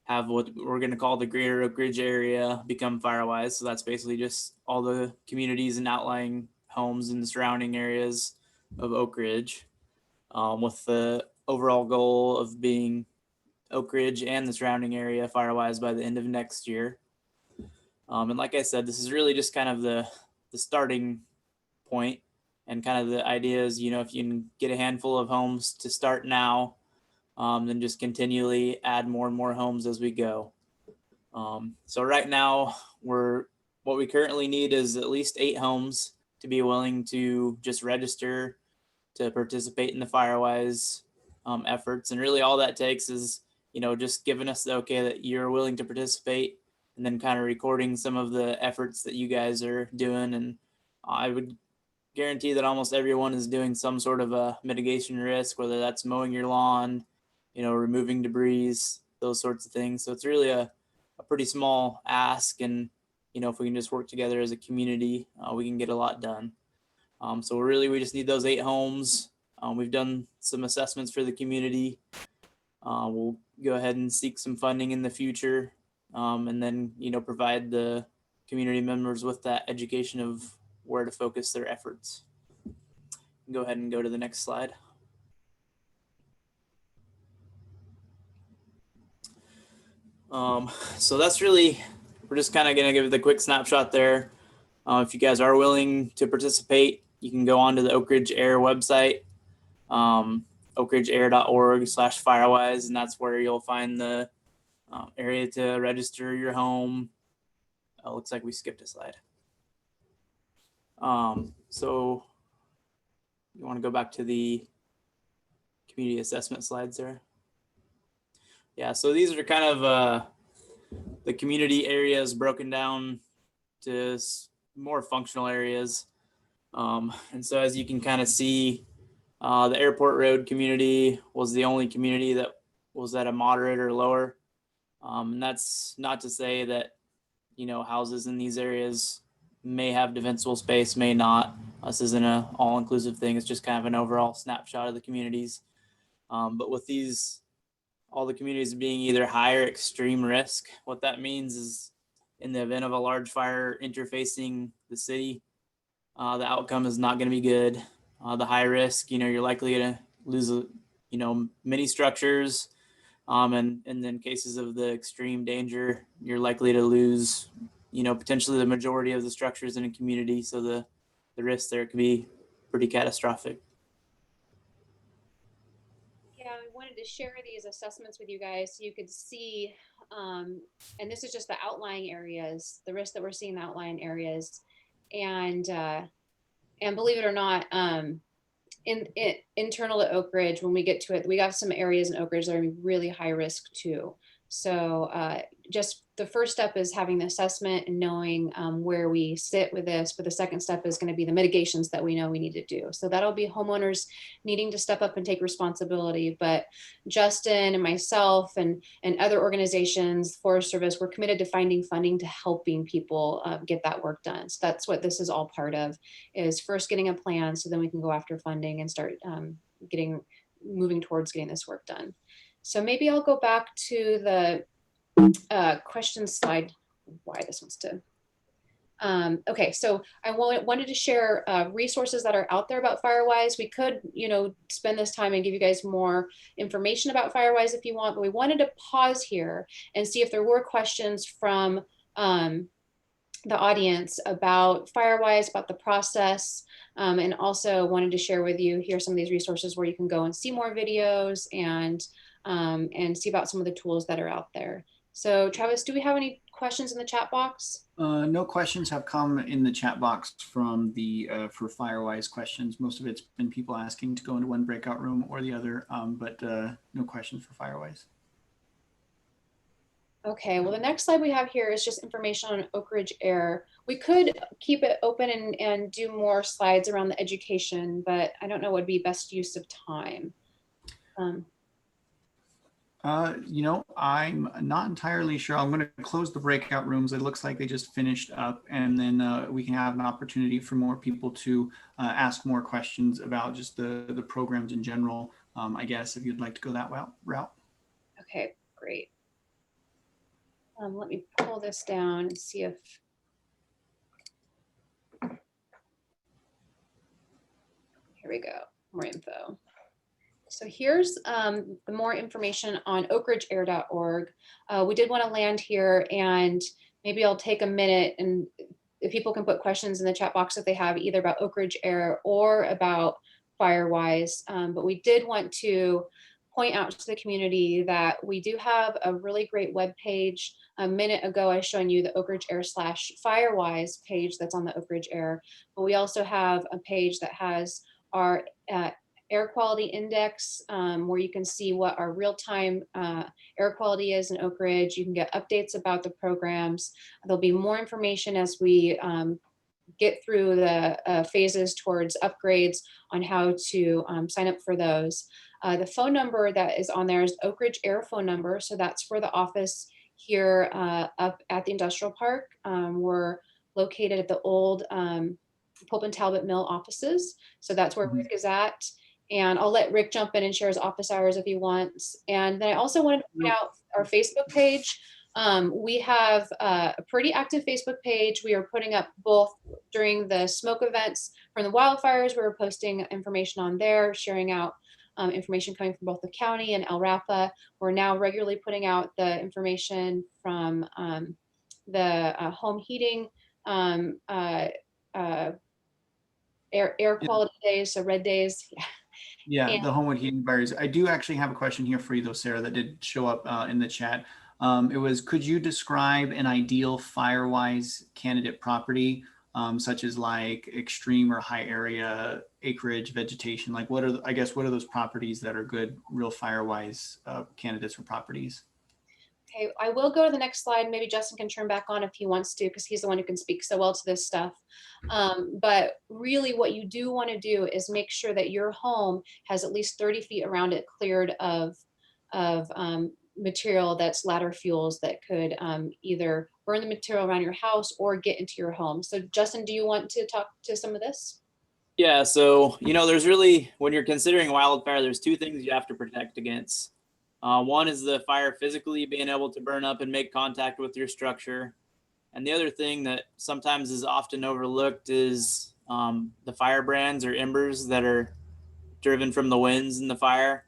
have what we're going to call the greater Oakridge area become Firewise. So that's basically just all the communities and outlying homes in the surrounding areas of Oakridge, with the overall goal of being Oakridge and the surrounding area Firewise by the end of next year. And like I said, this is really just kind of the starting point, and kind of the idea is, if you can get a handful of homes to start now, then just continually add more and more homes as we go. So right now, what we currently need is at least 8 homes to be willing to just register to participate in the Firewise efforts. And really all that takes is, just giving us the okay that you're willing to participate, and then kind of recording some of the efforts that you guys are doing. And I would guarantee that almost everyone is doing some sort of a mitigation risk, whether that's mowing your lawn, removing debris, those sorts of things. So it's really a pretty small ask. And, if we can just work together as a community, we can get a lot done. So really, we just need those 8 homes. We've done some assessments for the community. We'll go ahead and seek some funding in the future, and then, provide the community members with that education of where to focus their efforts. Go ahead and go to the next slide. So that's really, we're just kind of going to give the quick snapshot there. If you guys are willing to participate, you can go onto the Oakridge Air website, oakridgeair.org/firewise, and that's where you'll find the area to register your home. Looks like we skipped a slide. So you want to go back to the community assessment slides there? Yeah, so these are kind of the community areas broken down to more functional areas. And so as you can kind of see, the Airport Road community was the only community that was at a moderate or lower. And that's not to say that, houses in these areas may have defensible space, may not. This isn't an all-inclusive thing. It's just kind of an overall snapshot of the communities. But with all the communities being either high or extreme risk, what that means is in the event of a large fire interfacing the city, the outcome is not going to be good. The high risk, you're likely to lose, many structures. And in cases of the extreme danger, you're likely to lose, potentially the majority of the structures in a community. So the risk there could be pretty catastrophic. Yeah, I wanted to share these assessments with you guys so you could see, and this is just the outlying areas, the risk that we're seeing in the outlying areas. And believe it or not, internal to Oakridge, when we get to it, we got some areas in Oakridge that are really high risk too. So just the first step is having the assessment and knowing where we sit with this. But the second step is going to be the mitigations that we know we need to do. So that'll be homeowners needing to step up and take responsibility. But Justin and myself and other organizations, Forest Service, we're committed to finding funding to helping people get that work done. So that's what this is all part of, is first getting a plan so then we can go after funding and start moving towards getting this work done. So maybe I'll go back to the question slide. Why this one's to. Okay, so I wanted to share resources that are out there about Firewise. We could, spend this time and give you guys more information about Firewise if you want, but we wanted to pause here and see if there were questions from the audience about Firewise, about the process, and also wanted to share with you here some of these resources where you can go and see more videos and see about some of the tools that are out there. So Travis, do we have any questions in the chat box? No questions have come in the chat box from the for Firewise questions. Most of it's been people asking to go into one breakout room or the other, but no questions for Firewise. Okay, well, the next slide we have here is just information on Oakridge Air. We could keep it open and do more slides around the education, but I don't know what would be best use of time. You know, I'm not entirely sure. I'm going to close the breakout rooms. It looks like they just finished up, and then we can have an opportunity for more people to ask more questions about just the programs in general, I guess, if you'd like to go that route. Okay, great. Let me pull this down and see if. Here we go, more info. So here's the more information on oakridgeair.org. We did want to land here, and maybe I'll take a minute, and if people can put questions in the chat box if they have either about Oakridge Air or about Firewise. But we did want to point out to the community that we do have a really great web page. A minute ago, I was showing you the Oakridge Air /Firewise page that's on the Oakridge Air, but we also have a page that has our air quality index, where you can see what our real-time air quality is in Oakridge. You can get updates about the programs. There'll be more information as we get through the phases towards upgrades on how to sign up for those. The phone number that is on there is Oakridge Air phone number. So that's for the office here up at the industrial park. We're located at the old Pulp and Talbot Mill offices. So that's where Rick is at. And I'll let Rick jump in and share his office hours if he wants. And then I also wanted to point out our Facebook page. We have a pretty active Facebook page. We are putting up both during the smoke events from the wildfires. We were posting information on there, sharing out information coming from both the county and El Rapa. We're now regularly putting out the information from the home heating air quality days, so red days. Yeah, And the Homewood heating fires. I do actually have a question here for you though, Sarah, that did show up in the chat. It was, could you describe an ideal Firewise candidate property, such as like extreme or high area acreage vegetation? Like what are, I guess, what are those properties that are good, real Firewise candidates for properties? Okay, I will go to the next slide. Maybe Justin can turn back on if he wants to, because he's the one who can speak so well to this stuff. But really what you do want to do is make sure that your home has at least 30 feet around it cleared of material that's ladder fuels that could either burn the material around your house or get into your home. So Justin, do you want to talk to some of this? Yeah, so, you know, there's really, when you're considering wildfire, there's two things you have to protect against. One is the fire physically being able to burn up and make contact with your structure. And the other thing that sometimes is often overlooked is the fire brands or embers that are driven from the winds in the fire.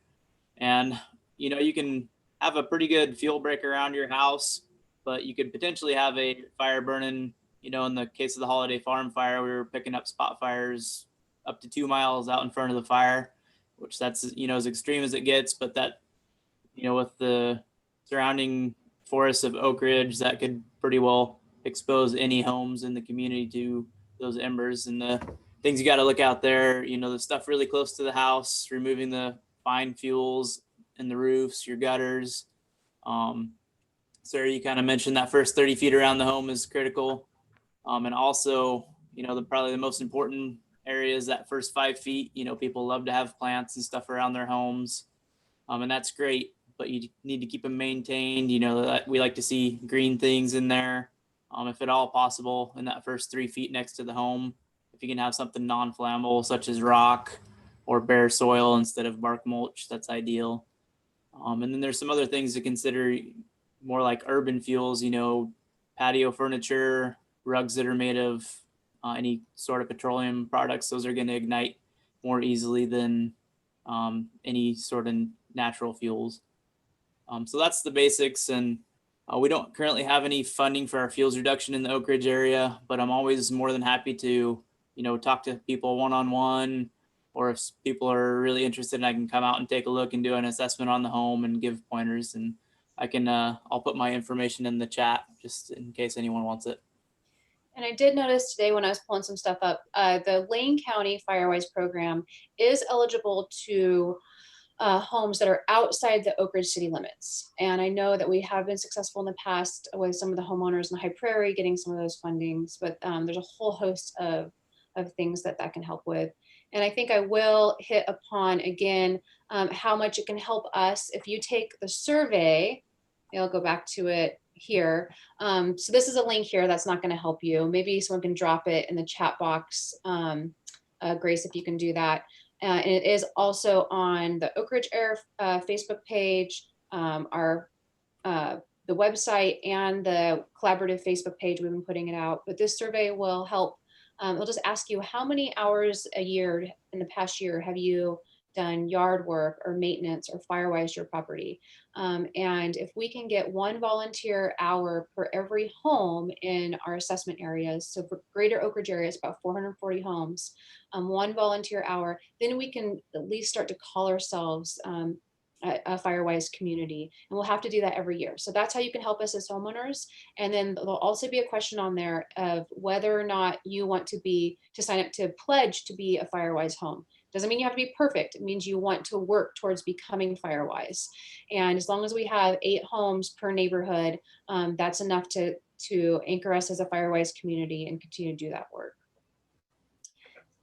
And, you know, you can have a pretty good fuel break around your house, but you could potentially have a fire burning, you know, in the case of the Holiday Farm fire, we were picking up spot fires up to 2 miles out in front of the fire, which that's, you know, as extreme as it gets, but that, you know, with the surrounding forests of Oakridge, that could pretty well expose any homes in the community to those embers. And the things you got to look out there, you know, the stuff really close to the house, removing the fine fuels in the roofs, your gutters. Sarah, you kind of mentioned that first 30 feet around the home is critical. And also, you know, probably the most important area is that first 5 feet. You know, people love to have plants and stuff around their homes. And that's great, but you need to keep them maintained. You know, we like to see green things in there, if at all possible, in that first 3 feet next to the home. If you can have something non-flammable, such as rock or bare soil instead of bark mulch, that's ideal. And then there's some other things to consider, more like urban fuels, you know, patio furniture, rugs that are made of any sort of petroleum products. Those are going to ignite more easily than any sort of natural fuels. So that's the basics. And We don't currently have any funding for our fuels reduction in the Oakridge area, but I'm always more than happy to, talk to people one-on-one, or if people are really interested, I can come out and take a look and do an assessment on the home and give pointers. And I can, I'll put my information in the chat just in case anyone wants it. And I did notice today when I was pulling some stuff up, the Lane County Firewise program is eligible to homes that are outside the Oakridge city limits. And I know that we have been successful in the past with some of the homeowners in the High Prairie getting some of those fundings, but there's a whole host of things that can help with. And I think I will hit upon again how much it can help us if you take the survey. I'll go back to it here. So this is a link here that's not going to help you. Maybe someone can drop it in the chat box. Grace, if you can do that. And it is also on the Oakridge Air Facebook page, the website, and the collaborative Facebook page. We've been putting it out. But this survey will help. It'll just ask you how many hours a year in the past year have you done yard work or maintenance or firewise your property. And if we can get 1 volunteer hour per every home in our assessment areas, so for greater Oakridge area, it's about 440 homes, 1 volunteer hour, then we can at least start to call ourselves a firewise community. And we'll have to do that every year. So that's how you can help us as homeowners. And then there'll also be a question on there of whether or not you want to sign up to pledge to be a firewise home. Doesn't mean you have to be perfect. It means you want to work towards becoming firewise. And as long as we have 8 homes per neighborhood, that's enough to anchor us as a firewise community and continue to do that work.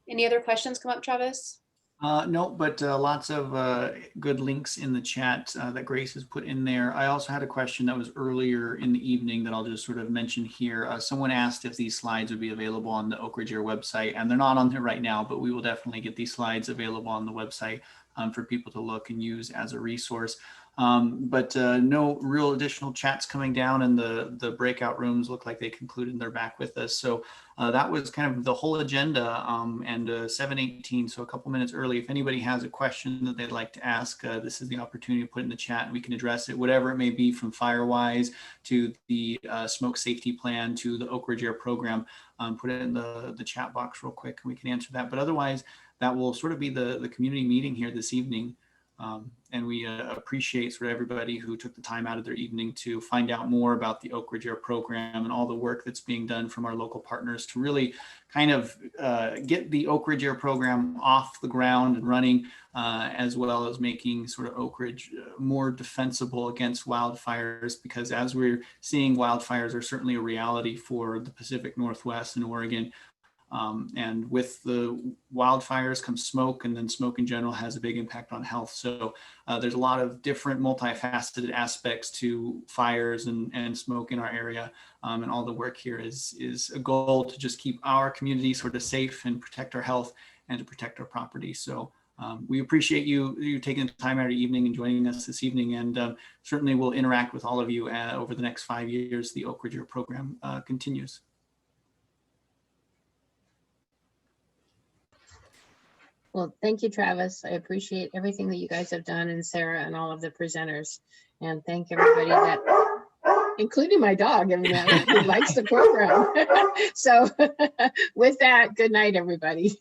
Any other questions come up, Travis? No, but lots of good links in the chat that Grace has put in there. I also had a question that was earlier in the evening that I'll just sort of mention here. Someone asked if these slides would be available on the Oakridge Air website, and they're not on there right now, but we will definitely get these slides available on the website for people to look and use as a resource. But no real additional chats coming down, and the breakout rooms look like they concluded and they're back with us. So that was kind of the whole agenda, and 7:18, so a couple minutes early. If anybody has a question that they'd like to ask, this is the opportunity to put it in the chat and we can address it, whatever it may be, from Firewise to the smoke safety plan to the Oakridge Air program. Put it in the chat box real quick and we can answer that. But otherwise, that will sort of be the community meeting here this evening. And we appreciate sort of everybody who took the time out of their evening to find out more about the Oakridge Air program and all the work that's being done from our local partners to really kind of get the Oakridge Air program off the ground and running, as well as making sort of Oakridge more defensible against wildfires, because as we're seeing, wildfires are certainly a reality for the Pacific Northwest and Oregon. And with the wildfires comes smoke, and then smoke in general has a big impact on health. So there's a lot of different multifaceted aspects to fires and smoke in our area. And all the work here is a goal to just keep our community sort of safe and protect our health and to protect our property. So we appreciate you taking the time out of your evening and joining us this evening, and certainly we'll interact with all of you over the next 5 years. The Oakridge Air program continues. Well, thank you, Travis. I appreciate everything that you guys have done, and Sarah and all of the presenters. And thank everybody that, including my dog, who likes the program. So with that, good night, everybody.